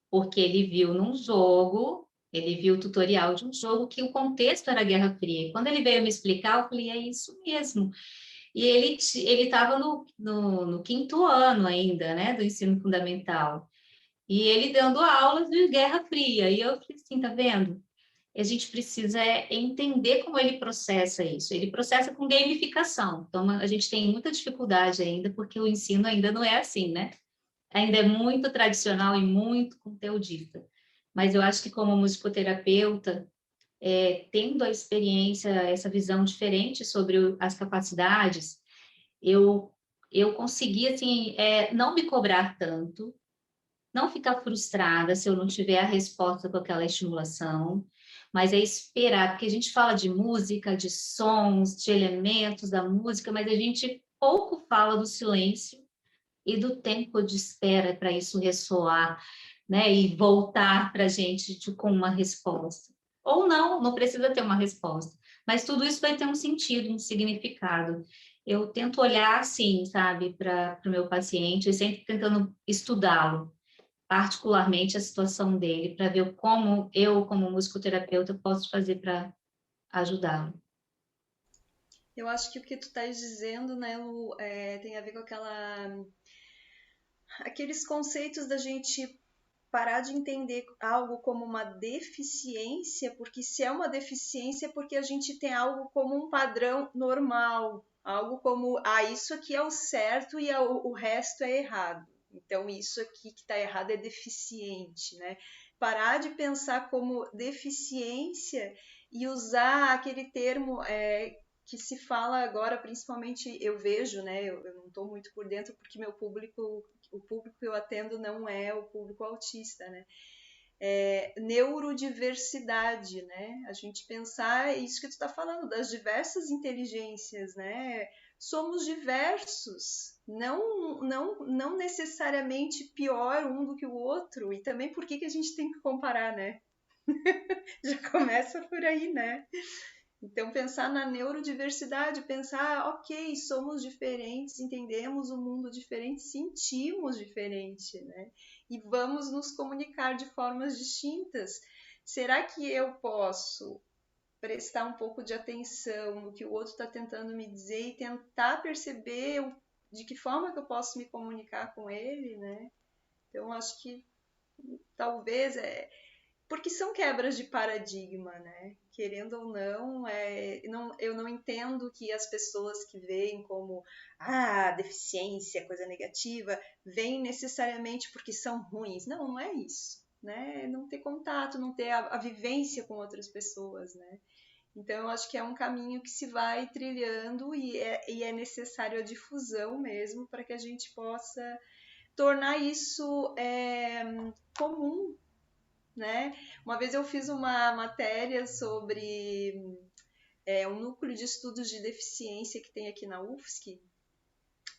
porque ele viu num jogo, ele viu o tutorial de um jogo que o contexto era a Guerra Fria. E quando ele veio me explicar, eu falei, é isso mesmo. E ele estava no 5º ano ainda, né, do ensino fundamental. E ele dando aulas de Guerra Fria. E eu falei assim, tá vendo? A gente precisa entender como ele processa isso. Ele processa com gamificação. Então, a gente tem muita dificuldade ainda, porque o ensino ainda não é assim, né? Ainda é muito tradicional e muito conteudista. Mas eu acho que como musicoterapeuta, tendo a experiência, essa visão diferente sobre as capacidades, eu consegui, assim, não me cobrar tanto, não ficar frustrada se eu não tiver a resposta com aquela estimulação, mas é esperar, porque a gente fala de música, de sons, de elementos da música, mas a gente pouco fala do silêncio e do tempo de espera para isso ressoar, né, e voltar para a gente com uma resposta. Ou não, não precisa ter uma resposta, mas tudo isso vai ter um sentido, um significado. Eu tento olhar assim, sabe, para o meu paciente, e sempre tentando estudá-lo, particularmente a situação dele, para ver como eu, como musicoterapeuta, posso fazer para ajudá-lo. Eu acho que o que tu estás dizendo, né, Lu, tem a ver com aqueles conceitos da gente parar de entender algo como uma deficiência, porque se é uma deficiência é porque a gente tem algo como um padrão normal, algo como, isso aqui é o certo e o resto é errado. Então, isso aqui que está errado é deficiente, né? Parar de pensar como deficiência e usar aquele termo que se fala agora, principalmente eu vejo, né? Eu não estou muito por dentro porque o público que eu atendo não é o público autista, né? Neurodiversidade, né? A gente pensar isso que tu está falando, das diversas inteligências, né? Somos diversos, não necessariamente pior um do que o outro, e também por que a gente tem que comparar, né? Já começa por aí, né? Então, pensar na neurodiversidade, pensar, ok, somos diferentes, entendemos o mundo diferente, sentimos diferente, né? E vamos nos comunicar de formas distintas. Será que eu posso prestar um pouco de atenção no que o outro está tentando me dizer e tentar perceber de que forma que eu posso me comunicar com ele, né? Então, acho que talvez porque são quebras de paradigma, né? Querendo ou não, eu não entendo que as pessoas que veem como deficiência, coisa negativa, veem necessariamente porque são ruins. Não, não é isso, né? Não ter contato, não ter a vivência com outras pessoas, né? Então, eu acho que é um caminho que se vai trilhando e é necessário a difusão mesmo para que a gente possa tornar isso comum, né? Uma vez eu fiz uma matéria sobre um núcleo de estudos de deficiência que tem aqui na UFSC,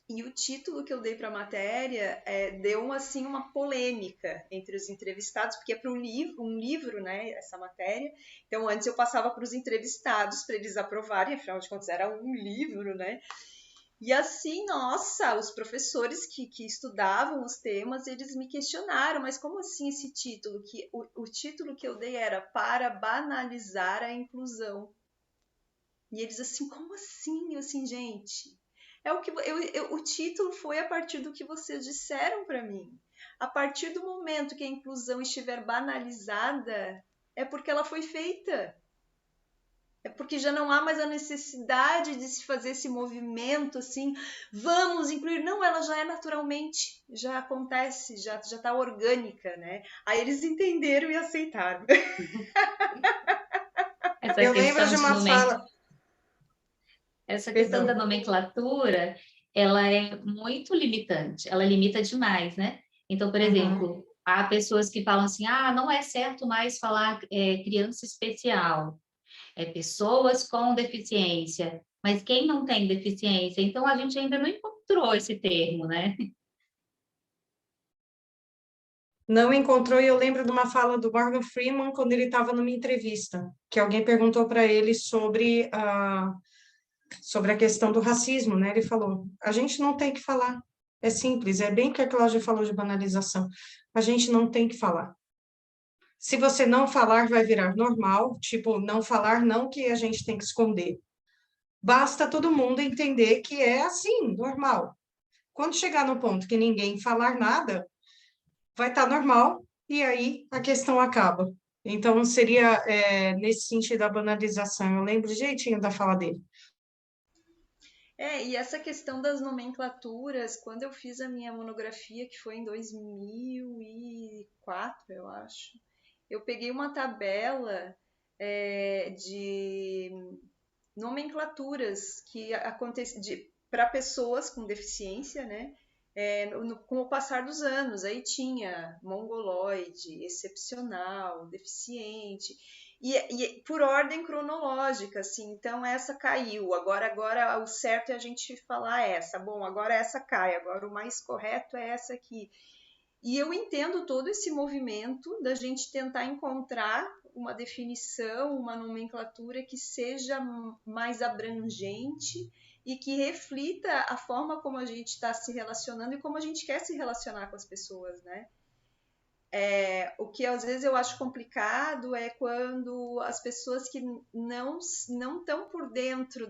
e o título que eu dei para a matéria deu assim uma polêmica entre os entrevistados, porque é para um livro, né, essa matéria. Então antes eu passava para os entrevistados para eles aprovarem, afinal de contas era um livro, né? E assim, nossa, os professores que estudavam os temas, eles me questionaram, mas como assim esse título? O título que eu dei era Para Banalizar a Inclusão. E eles assim, como assim? Eu assim, gente, o título foi a partir do que vocês disseram para mim. A partir do momento que a inclusão estiver banalizada, é porque ela foi feita. É porque já não há mais a necessidade de se fazer esse movimento assim, vamos incluir. Não, ela já é naturalmente, já acontece, já está orgânica, né? Aí eles entenderam e aceitaram. Eu lembro de uma fala. Essa questão da nomenclatura, ela é muito limitante, ela limita demais, né? Então, por exemplo, há pessoas que falam assim, não é certo mais falar criança especial, pessoas com deficiência, mas quem não tem deficiência? Então, a gente ainda não encontrou encontrou esse termo, né? Não encontrou, e eu lembro de uma fala do Morgan Freeman quando ele estava numa entrevista, que alguém perguntou para ele sobre a questão do racismo, né? Ele falou: a gente não tem que falar, é simples, é bem o que a Cláudia falou de banalização, a gente não tem que falar. Se você não falar, vai virar normal, tipo, não falar, não que a gente tem que esconder. Basta todo mundo entender que é assim, normal. Quando chegar no ponto que ninguém falar nada, vai estar normal, e aí a questão acaba. Então, seria nesse sentido a banalização. Eu lembro jeitinho da fala dele. E essa questão das nomenclaturas, quando eu fiz a minha monografia, que foi em 2004, eu acho, eu peguei uma tabela de nomenclaturas que aconteciam para pessoas com deficiência, né? Com o passar dos anos, aí tinha mongoloide, excepcional, deficiente, e por ordem cronológica, assim, então essa caiu, agora o certo é a gente falar essa, bom, agora essa cai, agora o mais correto é essa aqui. E eu entendo todo esse movimento da gente tentar encontrar uma definição, uma nomenclatura que seja mais abrangente e que reflita a forma como a gente está se relacionando e como a gente quer se relacionar com as pessoas, né? O que às vezes eu acho complicado é quando as pessoas que não estão por dentro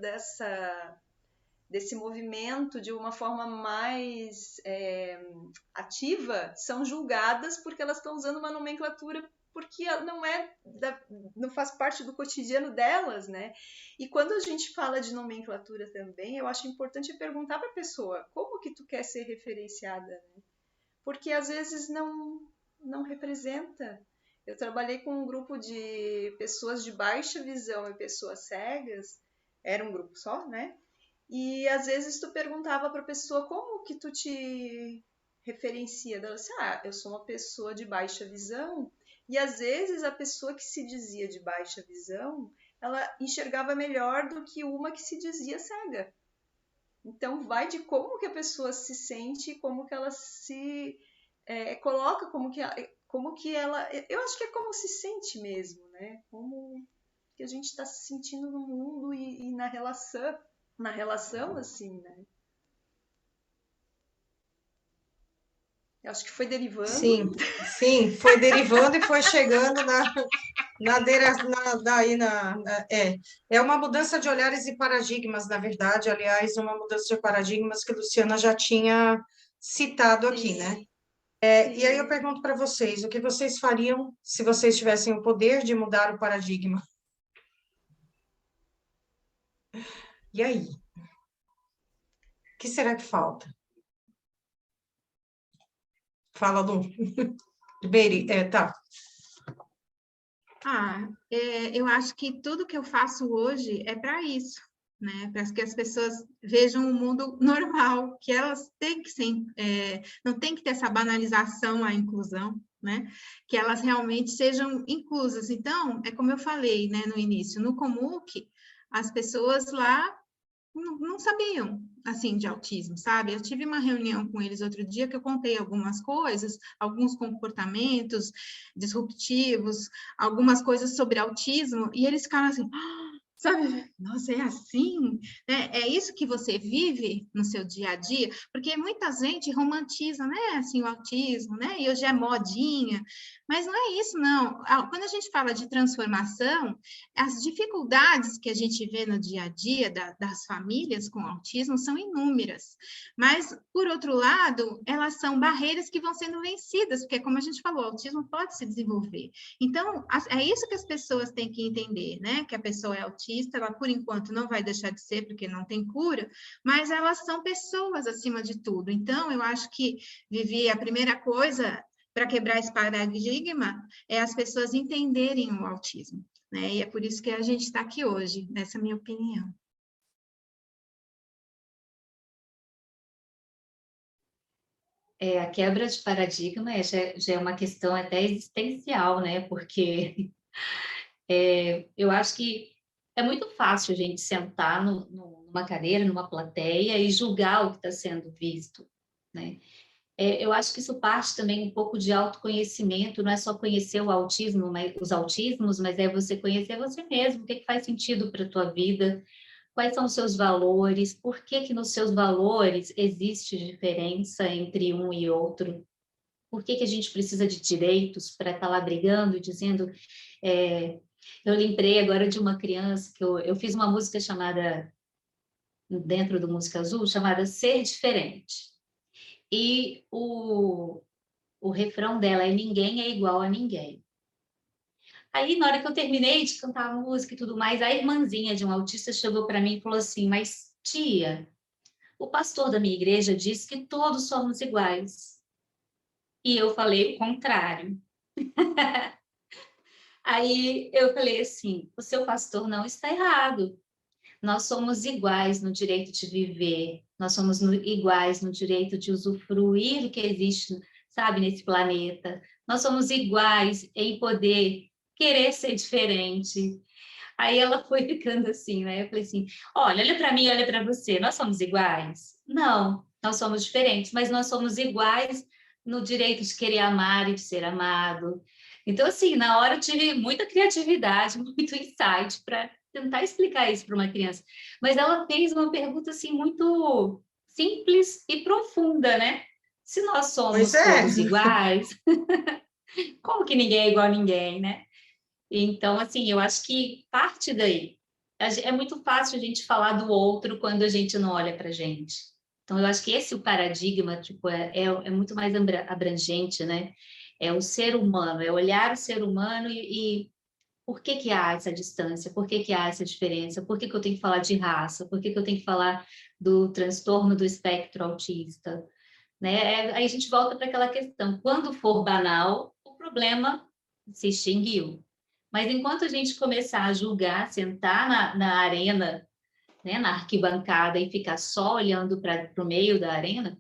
desse movimento de uma forma mais ativa são julgadas porque elas estão usando uma nomenclatura porque não faz parte do cotidiano delas, né? E quando a gente fala de nomenclatura também, eu acho importante perguntar para a pessoa como que tu quer ser referenciada, né? Porque às vezes não representa. Eu trabalhei com um grupo de pessoas de baixa visão e pessoas cegas, era um grupo só, né? E às vezes tu perguntava para a pessoa como que tu te referencia. Ela disse, eu sou uma pessoa de baixa visão. E às vezes a pessoa que se dizia de baixa visão, ela enxergava melhor do que uma que se dizia cega. Então vai de como que a pessoa se sente, como que ela se coloca, como que ela... Eu acho que é como se sente mesmo, né? Como que a gente está se sentindo no mundo e na relação, assim, né? Eu acho que foi derivando. Sim, foi derivando e foi chegando é uma mudança de olhares e paradigmas, na verdade, aliás, uma mudança de paradigmas que a Luciana já tinha citado aqui, Sim. né? E aí eu pergunto para vocês, o que vocês fariam se vocês tivessem o poder de mudar o paradigma? E aí? O que será que falta? Fala, Lu. Beri, tá. Eu acho que tudo que eu faço hoje é para isso, né? Para que as pessoas vejam o mundo normal, que elas têm que ser, não tem que ter essa banalização à inclusão, né? Que elas realmente sejam inclusas. Então, é como eu falei, né, no início, no Comuc, as pessoas lá não sabiam, assim, de autismo, sabe? Eu tive uma reunião com eles outro dia que eu contei algumas coisas, alguns comportamentos disruptivos, algumas coisas sobre autismo, e eles ficaram assim, sabe? Nossa, é assim? É isso que você vive no seu dia a dia? Porque muita gente romantiza, né? Assim, o autismo, né? E hoje é modinha. Mas não é isso, não. Quando a gente fala de transformação, as dificuldades que a gente vê no dia a dia das famílias com autismo são inúmeras. Mas, por outro lado, elas são barreiras que vão sendo vencidas, porque, como a gente falou, o autismo pode se desenvolver. Então, é isso que as pessoas têm que entender, né? Que a pessoa é autista, ela, por enquanto, não vai deixar de ser, porque não tem cura, mas elas são pessoas acima de tudo. Então, eu acho que, Vivi, a primeira coisa para quebrar esse paradigma é as pessoas entenderem o autismo, né? E é por isso que a gente está aqui hoje, nessa é a minha opinião. A quebra de paradigma já é uma questão até existencial, né? Porque eu acho que é muito fácil a gente sentar numa numa cadeira, numa plateia e julgar o que está sendo visto, né? Eu acho que isso parte também um pouco de autoconhecimento, não é só conhecer o autismo, os autismos, mas é você conhecer você mesmo, o que que faz sentido para a tua vida, quais são os seus valores, por que que nos seus valores existe diferença entre um e outro, por que que a gente precisa de direitos para estar lá brigando e dizendo... eu lembrei agora de uma criança que eu fiz uma música chamada, dentro do Música Azul, chamada Ser Diferente. E o refrão dela é ninguém é igual a ninguém. Aí, na hora que eu terminei de cantar a música e tudo mais, a irmãzinha de um autista chegou para mim e falou assim, mas tia, o pastor da minha igreja diz que todos somos iguais. E eu falei o contrário. Aí eu falei assim, o seu pastor não está errado. Nós somos iguais no direito de viver, nós somos iguais no direito de usufruir do que existe, sabe, nesse planeta. Nós somos iguais em poder querer ser diferente. Aí ela foi ficando assim, né? Eu falei assim, olha para mim, olha para você, nós somos iguais? Não, nós somos diferentes, mas nós somos iguais no direito de querer amar e de ser amado. Então, assim, na hora eu tive muita criatividade, muito insight para tentar explicar isso para uma criança. Mas ela fez uma pergunta, assim, muito simples e profunda, né? Se nós somos Pois é. todos iguais, como que ninguém é igual a ninguém, né? Então, assim, eu acho que parte daí. É muito fácil a gente falar do outro quando a gente não olha para a gente. Então, eu acho que esse o paradigma, tipo, é muito mais abrangente, né? É o ser humano, é olhar o ser humano e por que que há essa distância? Por que que há essa diferença? Por que que eu tenho que falar de raça? Por que que eu tenho que falar do transtorno do espectro autista? Né? Aí a gente volta para aquela questão. Quando for banal, o problema se extinguiu. Mas enquanto a gente começar a julgar, sentar na arena, né, na arquibancada e ficar só olhando para o meio da arena,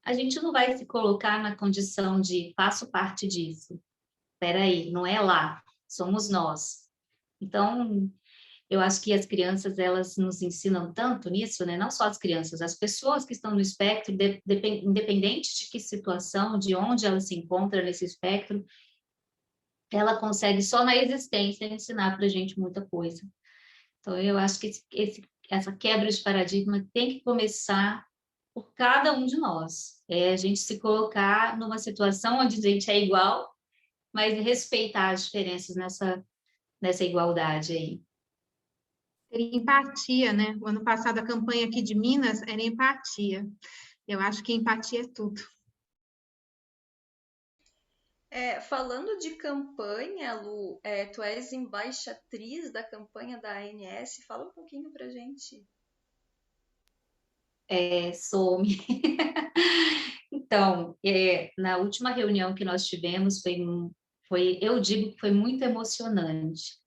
a gente não vai se colocar na condição de faço parte disso. Espera aí, não é lá, somos nós. Então, eu acho que as crianças, elas nos ensinam tanto nisso, né? Não só as crianças, as pessoas que estão no espectro, independente de que situação, de onde ela se encontra nesse espectro, ela consegue só na existência ensinar para a gente muita coisa. Então, eu acho que essa quebra de paradigma tem que começar por cada um de nós. É a gente se colocar numa situação onde a gente é igual, mas respeitar as diferenças nessa igualdade aí. Ter empatia, né? O ano passado a campanha aqui de Minas era empatia. Eu acho que empatia é tudo. Falando de campanha, Lu, tu és embaixatriz da campanha da ANS, fala um pouquinho pra gente. Some. Então, na última reunião que nós tivemos, eu digo que foi muito emocionante.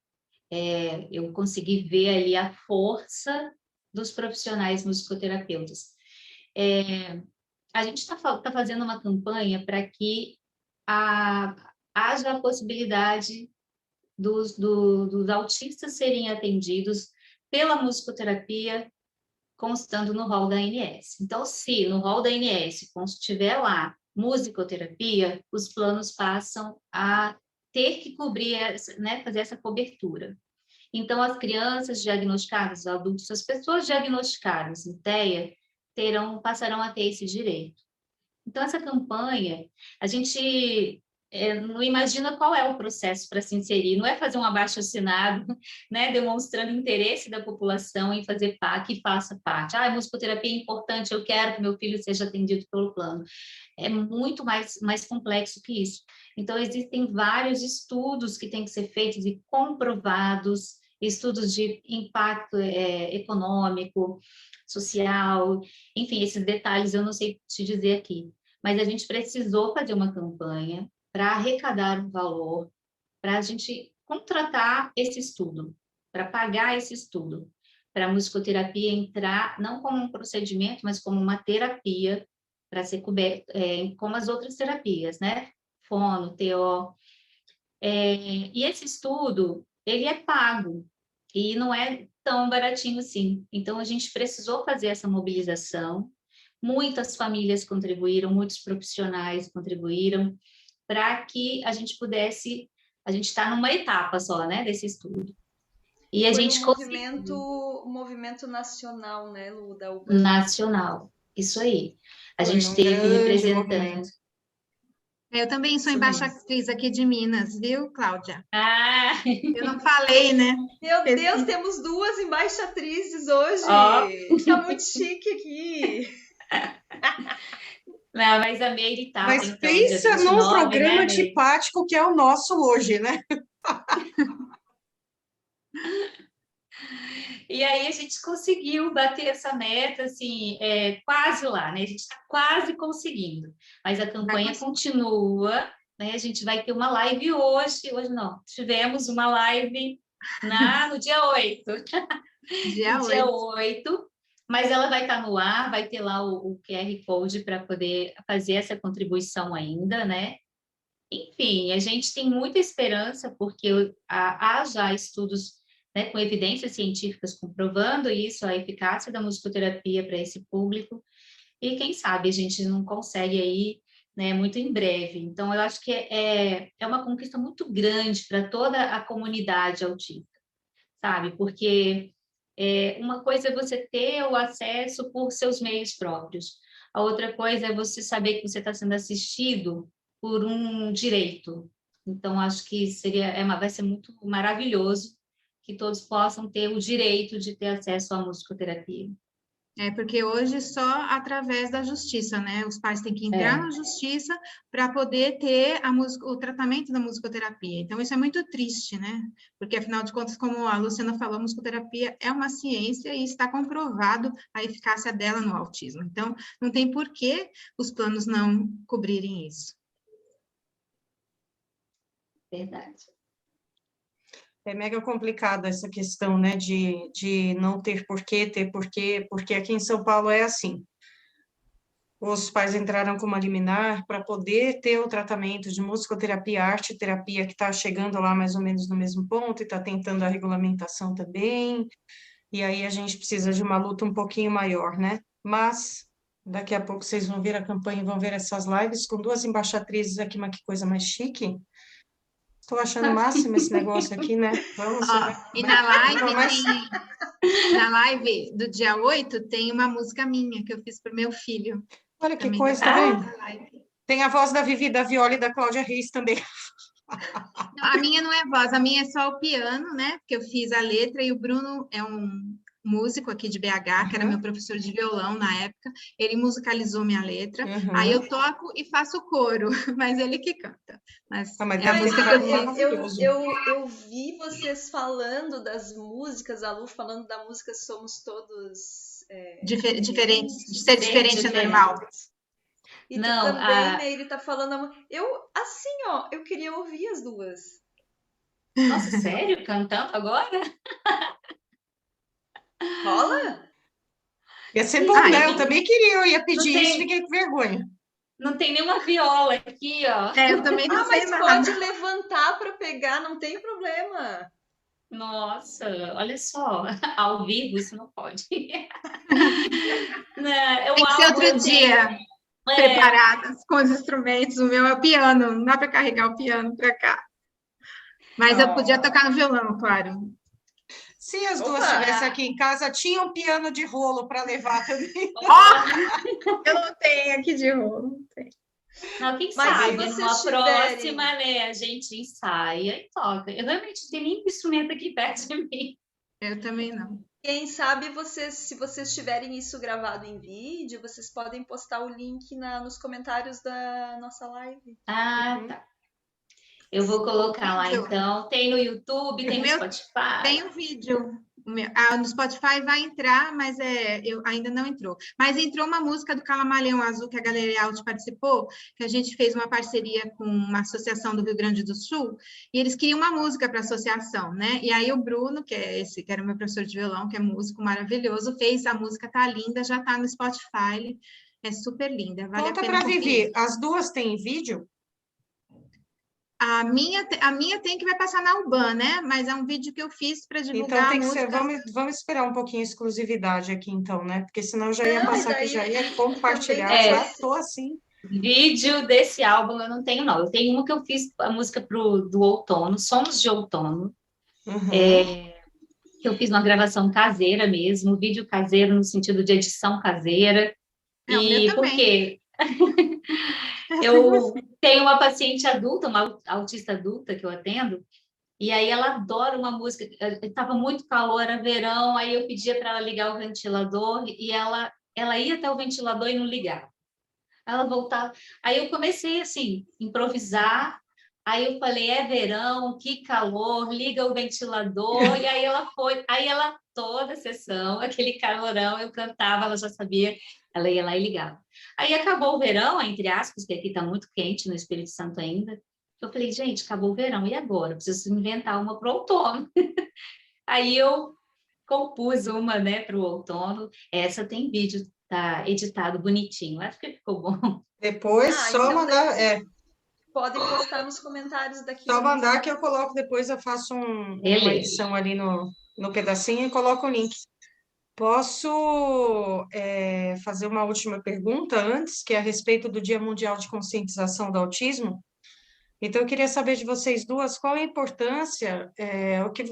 Eu consegui ver ali a força dos profissionais musicoterapeutas. A gente está fazendo uma campanha para que haja a possibilidade dos autistas serem atendidos pela musicoterapia constando no rol da ANS. Então, se no rol da ANS estiver lá musicoterapia, os planos passam a ter que cobrir, né, fazer essa cobertura. Então, as crianças diagnosticadas, os adultos, as pessoas diagnosticadas em TEA passarão a ter esse direito. Então, essa campanha, a gente não imagina qual é o processo para se inserir, não é fazer um abaixo-assinado, né, demonstrando interesse da população em fazer parte, que faça parte. A musicoterapia é importante, eu quero que meu filho seja atendido pelo plano. É muito mais complexo que isso. Então, existem vários estudos que têm que ser feitos e comprovados, estudos de impacto econômico, social, enfim, esses detalhes eu não sei te dizer aqui, mas a gente precisou fazer uma campanha para arrecadar um valor, para a gente contratar esse estudo, para pagar esse estudo, para a musicoterapia entrar não como um procedimento, mas como uma terapia para ser coberta, como as outras terapias, né? Fono, TO. E esse estudo, ele é pago, e não é tão baratinho assim. Então, a gente precisou fazer essa mobilização. Muitas famílias contribuíram, muitos profissionais contribuíram para que a gente pudesse... A gente está numa etapa só, né, desse estudo. E a Foi gente um movimento nacional, né, Lu, da UBA? nacional, isso aí. A Foi gente um teve grande representando... movimento. Eu também sou Isso embaixatriz aqui de Minas, viu, Cláudia? Ah, Eu não falei, né? Meu Deus, temos 2 embaixatrizes hoje! Ó. Tá muito chique aqui! não, mas a Meire tá, Mas então, dia pensa 29, num programa né, Meire? antipático que é o nosso hoje, né? E aí a gente conseguiu bater essa meta, assim, quase lá, né? A gente está quase conseguindo. Mas a campanha continua, né? A gente vai ter uma live hoje não, tivemos uma live no dia 8. Dia No dia 8. 8, mas ela vai estar no ar, vai ter lá o QR Code para poder fazer essa contribuição ainda, né? Enfim, a gente tem muita esperança, porque há já estudos, né, com evidências científicas comprovando isso, a eficácia da musicoterapia para esse público, e quem sabe a gente não consegue aí, né, muito em breve. Então, eu acho que é uma conquista muito grande para toda a comunidade autista, sabe? Porque uma coisa é você ter o acesso por seus meios próprios, a outra coisa é você saber que você está sendo assistido por um direito. Então, acho que vai ser muito maravilhoso que todos possam ter o direito de ter acesso à musicoterapia. Porque hoje só através da justiça, né? Os pais têm que entrar na justiça para poder ter o tratamento da musicoterapia. Então, isso é muito triste, né? Porque, afinal de contas, como a Luciana falou, a musicoterapia é uma ciência e está comprovado a eficácia dela no autismo. Então, não tem por que os planos não cobrirem isso. Verdade. É mega complicado essa questão, né, de não ter porquê, ter porquê, porque aqui em São Paulo é assim. Os pais entraram com uma liminar para poder ter o tratamento de musicoterapia, arte-terapia, que está chegando lá mais ou menos no mesmo ponto, e está tentando a regulamentação também, e aí a gente precisa de uma luta um pouquinho maior, né? Mas daqui a pouco vocês vão ver a campanha e vão ver essas lives com 2 embaixatrizes aqui, mas que coisa mais chique. Estou achando o máximo esse negócio aqui, né? Vamos ver. E na live do dia 8 tem uma música minha que eu fiz para o meu filho. Olha que Também coisa, tá vendo? live. Tem a voz da Vivi, da Viola e da Cláudia Reis também. Não, a minha não é voz, a minha é só o piano, né? Porque eu fiz a letra e o Bruno é um músico aqui de BH, que era meu professor de violão na época. Ele musicalizou minha letra. Aí eu toco e faço coro, mas ele que canta. Mas mas é a música que eu fiz. maravilhoso. Eu vi vocês falando das músicas, a Lu falando da música Somos Todos Diferentes, de ser diferente é normal. E não, tu também, né, ele tá falando... eu queria ouvir as duas. Nossa, sério? Cantando agora? Rola? Ia ser bom, né? Eu também queria, eu ia pedir isso, fiquei com vergonha. Não tem nenhuma viola aqui, ó. Eu também não sei mas nada. pode levantar para pegar, não tem problema. Nossa, olha só, ao vivo isso não pode. Não, tem que ser outro dia, preparadas com os instrumentos. O meu é o piano, não dá para carregar o piano para cá. Mas eu podia tocar no violão, claro. Se as duas estivessem aqui em casa, tinha um piano de rolo para levar também. Eu não tenho aqui de rolo. Não tenho. Não, quem Mas sabe, se vocês numa tiverem... próxima, né, a gente ensaia e toca. Eu realmente não tenho nenhum instrumento aqui perto de mim. Eu também não. Quem sabe se vocês tiverem isso gravado em vídeo, vocês podem postar o link nos comentários da nossa live. Tá. Eu vou colocar lá, então. Tem no YouTube, tem no Spotify. Tem um vídeo. No Spotify vai entrar, mas ainda não entrou. Mas entrou uma música do Calamaleão Azul, que a Galeria Alt participou, que a gente fez uma parceria com uma associação do Rio Grande do Sul, e eles queriam uma música para a associação, né? E aí o Bruno, que era o meu professor de violão, que é músico maravilhoso, fez a música, tá linda, já tá no Spotify, é super linda. Vale Conta a pena para Vivi, as duas têm vídeo? A minha tem que vai passar na UBAN, né? Mas é um vídeo que eu fiz para Então divulgar a tem que ser, música. vamos esperar um pouquinho a exclusividade aqui, então, né? Porque senão eu já ia Não, e passar aqui, daí já ia também compartilhar, É, já depois. tô assim. vídeo desse álbum eu não tenho, não. Eu tenho uma que eu fiz a música do outono, Sons de Outono, Uhum. que eu fiz uma gravação caseira mesmo, vídeo caseiro no sentido de edição caseira. É, o meu E por também. quê? Eu tenho uma paciente adulta, uma autista adulta que eu atendo, e aí ela adora uma música. Estava muito calor, era verão, aí eu pedia para ela ligar o ventilador e ela ia até o ventilador e não ligava. Ela voltava. Aí eu comecei assim, improvisar. Aí eu falei, é verão, que calor, liga o ventilador. E aí ela foi. Aí ela, toda a sessão, aquele calorão, eu cantava, ela já sabia, ela ia lá e ligava. Aí acabou o verão, entre aspas, que aqui está muito quente no Espírito Santo ainda. Eu falei, gente, acabou o verão, e agora? Preciso inventar uma para o outono. Aí eu compus uma, né, para o outono. Essa tem vídeo, tá editado bonitinho. Acho que ficou bom. Depois, Ah, só então mandar, daí podem postar nos comentários daqui só do nosso mandar que eu vídeo. coloco, depois eu faço uma Beleza. edição ali no pedacinho e coloco o link. Posso fazer uma última pergunta antes, que é a respeito do Dia Mundial de Conscientização do Autismo? Então, eu queria saber de vocês duas qual a importância,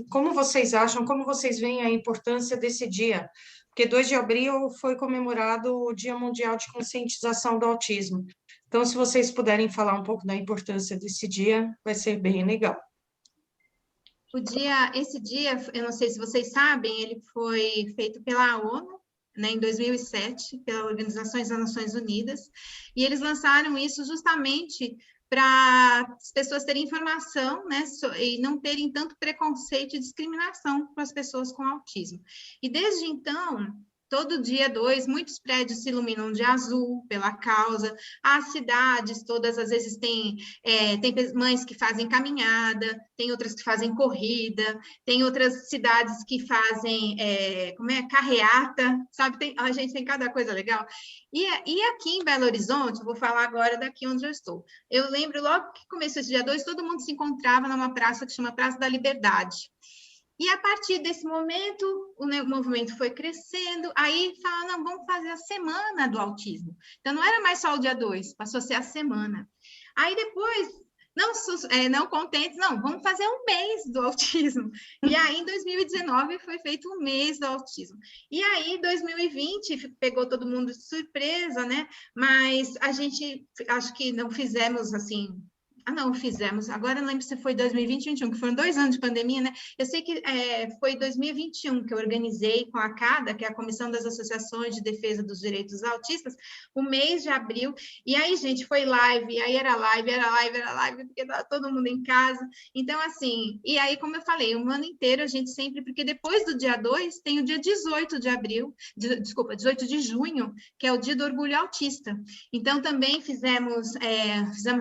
como vocês acham, como vocês veem a importância desse dia? Porque 2 de abril foi comemorado o Dia Mundial de Conscientização do Autismo. Então, se vocês puderem falar um pouco da importância desse dia, vai ser bem legal. Esse dia, eu não sei se vocês sabem, ele foi feito pela ONU, né, em 2007, pela Organização das Nações Unidas, e eles lançaram isso justamente para as pessoas terem informação, né, e não terem tanto preconceito e discriminação com as pessoas com autismo. E desde então, todo dia 2, muitos prédios se iluminam de azul pela causa, as cidades todas, às vezes, tem mães que fazem caminhada, tem outras que fazem corrida, tem outras cidades que fazem, carreata, sabe? A gente tem cada coisa legal. E aqui em Belo Horizonte, eu vou falar agora daqui onde eu estou. Eu lembro, logo que começou esse dia 2, todo mundo se encontrava numa praça que chama Praça da Liberdade. E a partir desse momento, o movimento foi crescendo, aí falaram, não, vamos fazer a semana do autismo. Então, não era mais só o dia 2, passou a ser a semana. Aí depois, não contentes, não, vamos fazer um mês do autismo. E aí, em 2019, foi feito um mês do autismo. E aí, 2020, pegou todo mundo de surpresa, né? Mas a gente, acho que não fizemos, assim... não, fizemos. Agora eu não lembro se foi 2020 ou 2021, que foram 2 anos de pandemia, né? Eu sei que foi 2021 que eu organizei com a CADA, que é a Comissão das Associações de Defesa dos Direitos dos Autistas, o mês de abril. E aí, gente, foi live, aí era live, porque estava todo mundo em casa. Então, assim, e aí, como eu falei, um ano inteiro a gente sempre, porque depois do dia 2, tem o dia 18 de abril, desculpa, 18 de junho, que é o Dia do Orgulho Autista. Então, também fizemos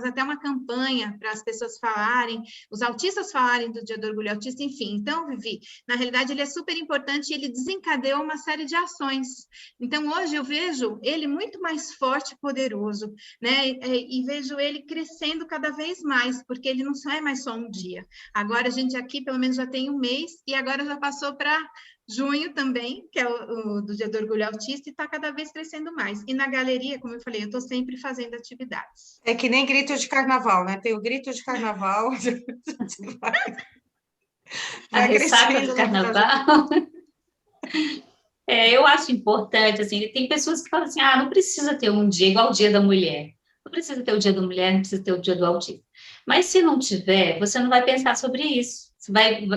até uma campanha para as pessoas falarem, os autistas falarem do Dia do Orgulho Autista, enfim. Então, Vivi, na realidade, ele é super importante e ele desencadeou uma série de ações. Então, hoje eu vejo ele muito mais forte e poderoso, né? E vejo ele crescendo cada vez mais, porque ele não é mais só um dia. Agora, a gente aqui, pelo menos, já tem um mês e agora já passou para junho também, que é o do Dia do Orgulho Autista, e está cada vez crescendo mais. E na galeria, como eu falei, eu estou sempre fazendo atividades. É que nem grito de carnaval, né? Tem o grito de carnaval, A vai ressaca do crescendo na vida. carnaval. Eu acho importante, assim, tem pessoas que falam assim, não precisa ter um dia igual o Dia da Mulher. Não precisa ter o Dia da Mulher, não precisa ter o Dia do Autismo. Mas se não tiver, você não vai pensar sobre isso.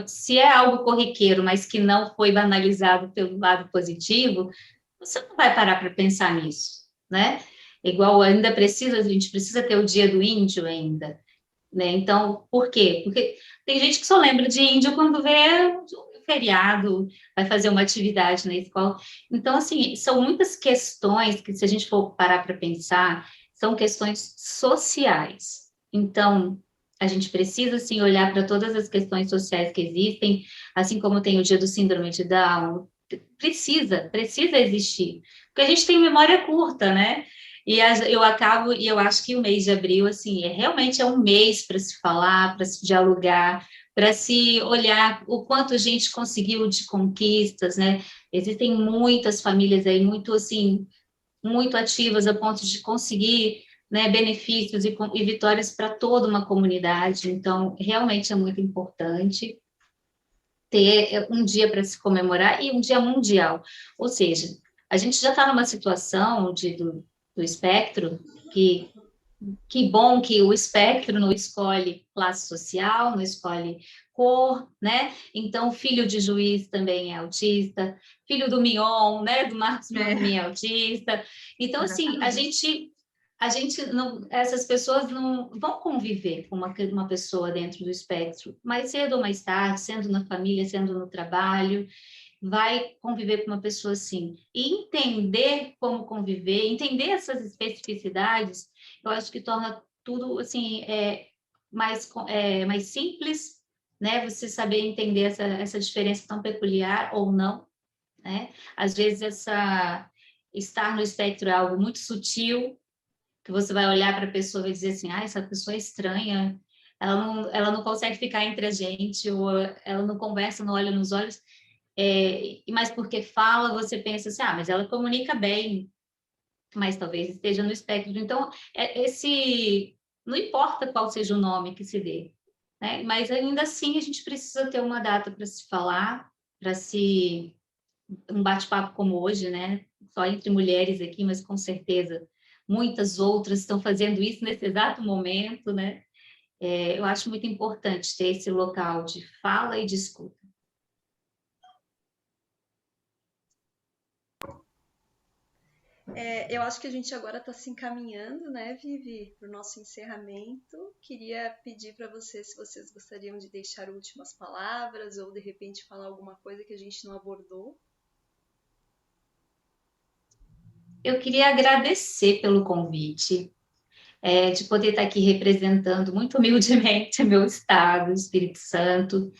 Se é algo corriqueiro, mas que não foi banalizado pelo lado positivo, você não vai parar para pensar nisso, né? Igual a gente precisa ter o Dia do Índio ainda, né? Então, por quê? Porque tem gente que só lembra de índio quando vê o feriado, vai fazer uma atividade na escola. Então, assim, são muitas questões que, se a gente for parar para pensar, são questões sociais. Então, a gente precisa, sim, olhar para todas as questões sociais que existem, assim como tem o Dia do Síndrome de Down, precisa existir, porque a gente tem memória curta, né? eu acho que o mês de abril, assim, realmente é um mês para se falar, para se dialogar, para se olhar o quanto a gente conseguiu de conquistas, né? Existem muitas famílias aí muito, assim, muito ativas a ponto de conseguir, né, benefícios e vitórias para toda uma comunidade. Então, realmente é muito importante ter um dia para se comemorar e um dia mundial. Ou seja, a gente já está numa situação do espectro que bom que o espectro não escolhe classe social, não escolhe cor, né? Então, filho de juiz também é autista, filho do Mion, né? Do Marcos Mion também é autista. Então, assim, a gente não, essas pessoas não vão conviver com uma pessoa dentro do espectro, mais cedo ou mais tarde, sendo na família, sendo no trabalho, vai conviver com uma pessoa assim. E entender como conviver, entender essas especificidades, eu acho que torna tudo assim mais simples, né? Você saber entender essa diferença tão peculiar ou não, né? Às vezes estar no espectro é algo muito sutil, que você vai olhar para a pessoa e vai dizer assim, essa pessoa é estranha, ela não consegue ficar entre a gente, ou ela não conversa, não olha nos olhos, mas porque fala, você pensa assim, mas ela comunica bem, mas talvez esteja no espectro. Então, não importa qual seja o nome que se dê, né? Mas ainda assim a gente precisa ter uma data para se falar, um bate-papo como hoje, né? Só entre mulheres aqui, mas com certeza muitas outras estão fazendo isso nesse exato momento, né? Eu acho muito importante ter esse local de fala e de escuta. Eu acho que a gente agora está se encaminhando, né, Vivi, para o nosso encerramento. Queria pedir para vocês se vocês gostariam de deixar últimas palavras ou, de repente, falar alguma coisa que a gente não abordou. Eu queria agradecer pelo convite, de poder estar aqui representando muito humildemente meu estado, Espírito Santo,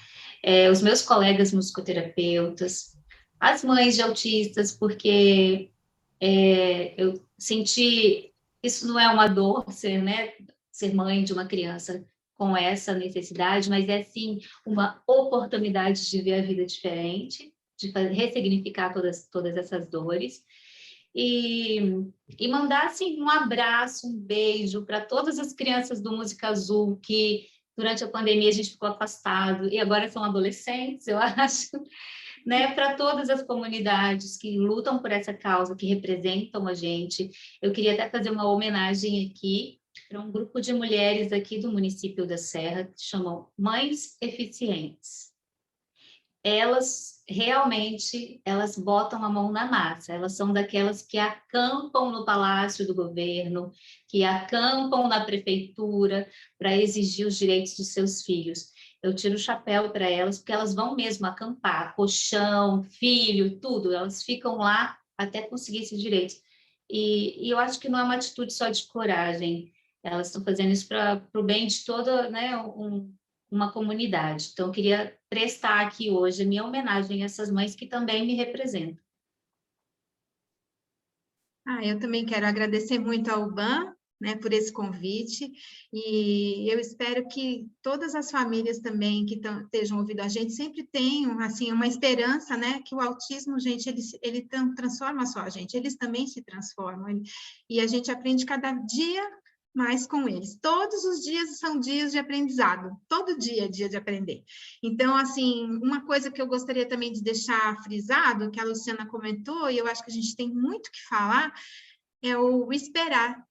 os meus colegas musicoterapeutas, as mães de autistas, porque eu senti, isso não é uma dor, ser mãe de uma criança com essa necessidade, mas é sim uma oportunidade de ver a vida diferente, de ressignificar todas essas dores, e mandar assim, um abraço, um beijo para todas as crianças do Música Azul que durante a pandemia a gente ficou afastado e agora são adolescentes, eu acho, né, para todas as comunidades que lutam por essa causa, que representam a gente. Eu queria até fazer uma homenagem aqui para um grupo de mulheres aqui do município da Serra, que chamam Mães Eficientes. Elas realmente, elas botam a mão na massa, elas são daquelas que acampam no Palácio do Governo, que acampam na prefeitura para exigir os direitos dos seus filhos. Eu tiro o chapéu para elas, porque elas vão mesmo acampar, colchão, filho, tudo, elas ficam lá até conseguir esses direitos. E eu acho que não é uma atitude só de coragem, elas estão fazendo isso para o bem de toda, né, uma comunidade. Então, eu queria prestar aqui hoje a minha homenagem a essas mães que também me representam. Eu também quero agradecer muito ao UBAN, né, por esse convite, e eu espero que todas as famílias também que estejam ouvindo a gente sempre tenham, assim, uma esperança, né, que o autismo, gente, ele transforma só a gente, eles também se transformam, e a gente aprende cada dia mais com eles. Todos os dias são dias de aprendizado, todo dia é dia de aprender. Então, assim, uma coisa que eu gostaria também de deixar frisado, que a Luciana comentou, e eu acho que a gente tem muito que falar, é o esperar.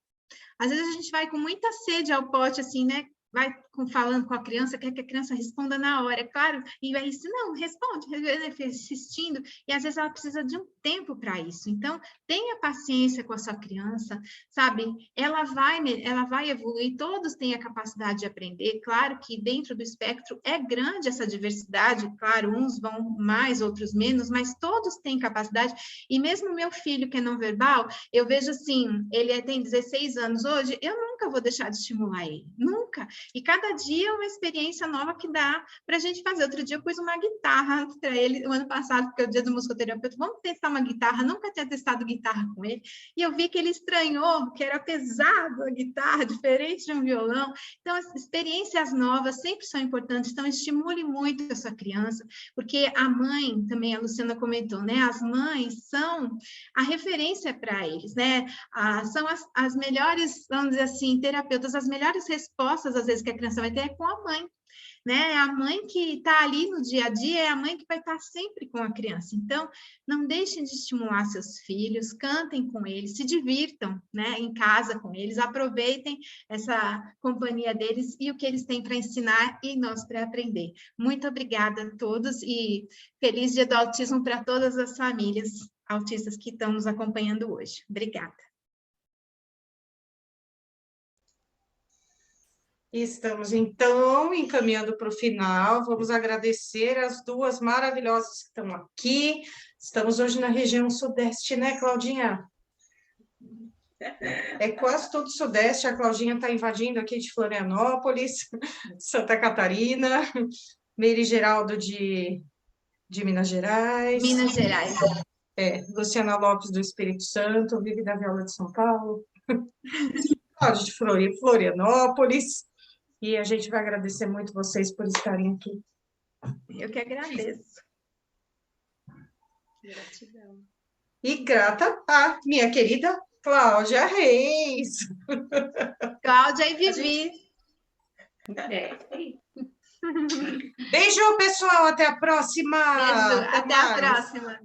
Às vezes a gente vai com muita sede ao pote, assim, né? Vai falando com a criança, quer que a criança responda na hora, é claro, e aí não, responde, insistindo, e às vezes ela precisa de um tempo para isso. Então, tenha paciência com a sua criança, sabe? Ela vai evoluir, todos têm a capacidade de aprender, claro que dentro do espectro é grande essa diversidade, claro, uns vão mais, outros menos, mas todos têm capacidade, e mesmo meu filho, que é não verbal, eu vejo assim, ele tem 16 anos hoje, eu nunca vou deixar de estimular ele, nunca. E cada cada dia é uma experiência nova que dá para a gente fazer. Outro dia eu pus uma guitarra para ele, o ano passado, porque é o dia do musicoterapeuta, vamos testar uma guitarra, nunca tinha testado guitarra com ele, e eu vi que ele estranhou, que era pesado a guitarra, diferente de um violão. Então, as experiências novas sempre são importantes, então estimule muito a sua criança, porque a mãe, também a Luciana comentou, né? As mães são a referência para eles, né? São as melhores, vamos dizer assim, terapeutas, as melhores respostas, às vezes, que a criança vai ter é com a mãe, né? A mãe que está ali no dia a dia é a mãe que vai estar sempre com a criança. Então, não deixem de estimular seus filhos, cantem com eles, se divirtam, né? Em casa com eles, aproveitem essa companhia deles e o que eles têm para ensinar e nós para aprender. Muito obrigada a todos e feliz Dia do Autismo para todas as famílias autistas que estão nos acompanhando hoje. Obrigada. Estamos, então, encaminhando para o final. Vamos agradecer as duas maravilhosas que estão aqui. Estamos hoje na região sudeste, né, Claudinha? É quase todo sudeste. A Claudinha está invadindo aqui de Florianópolis, Santa Catarina, Meire Geraldo de Minas Gerais. Minas Gerais. Luciana Lopes do Espírito Santo, Vivi da Viola de São Paulo, Cláudia de Florianópolis. E a gente vai agradecer muito vocês por estarem aqui. Eu que agradeço. Gratidão. E grata a minha querida Cláudia Reis. Cláudia e Vivi. Beijo, pessoal. Até a próxima. Beijo. Até a mais. próxima.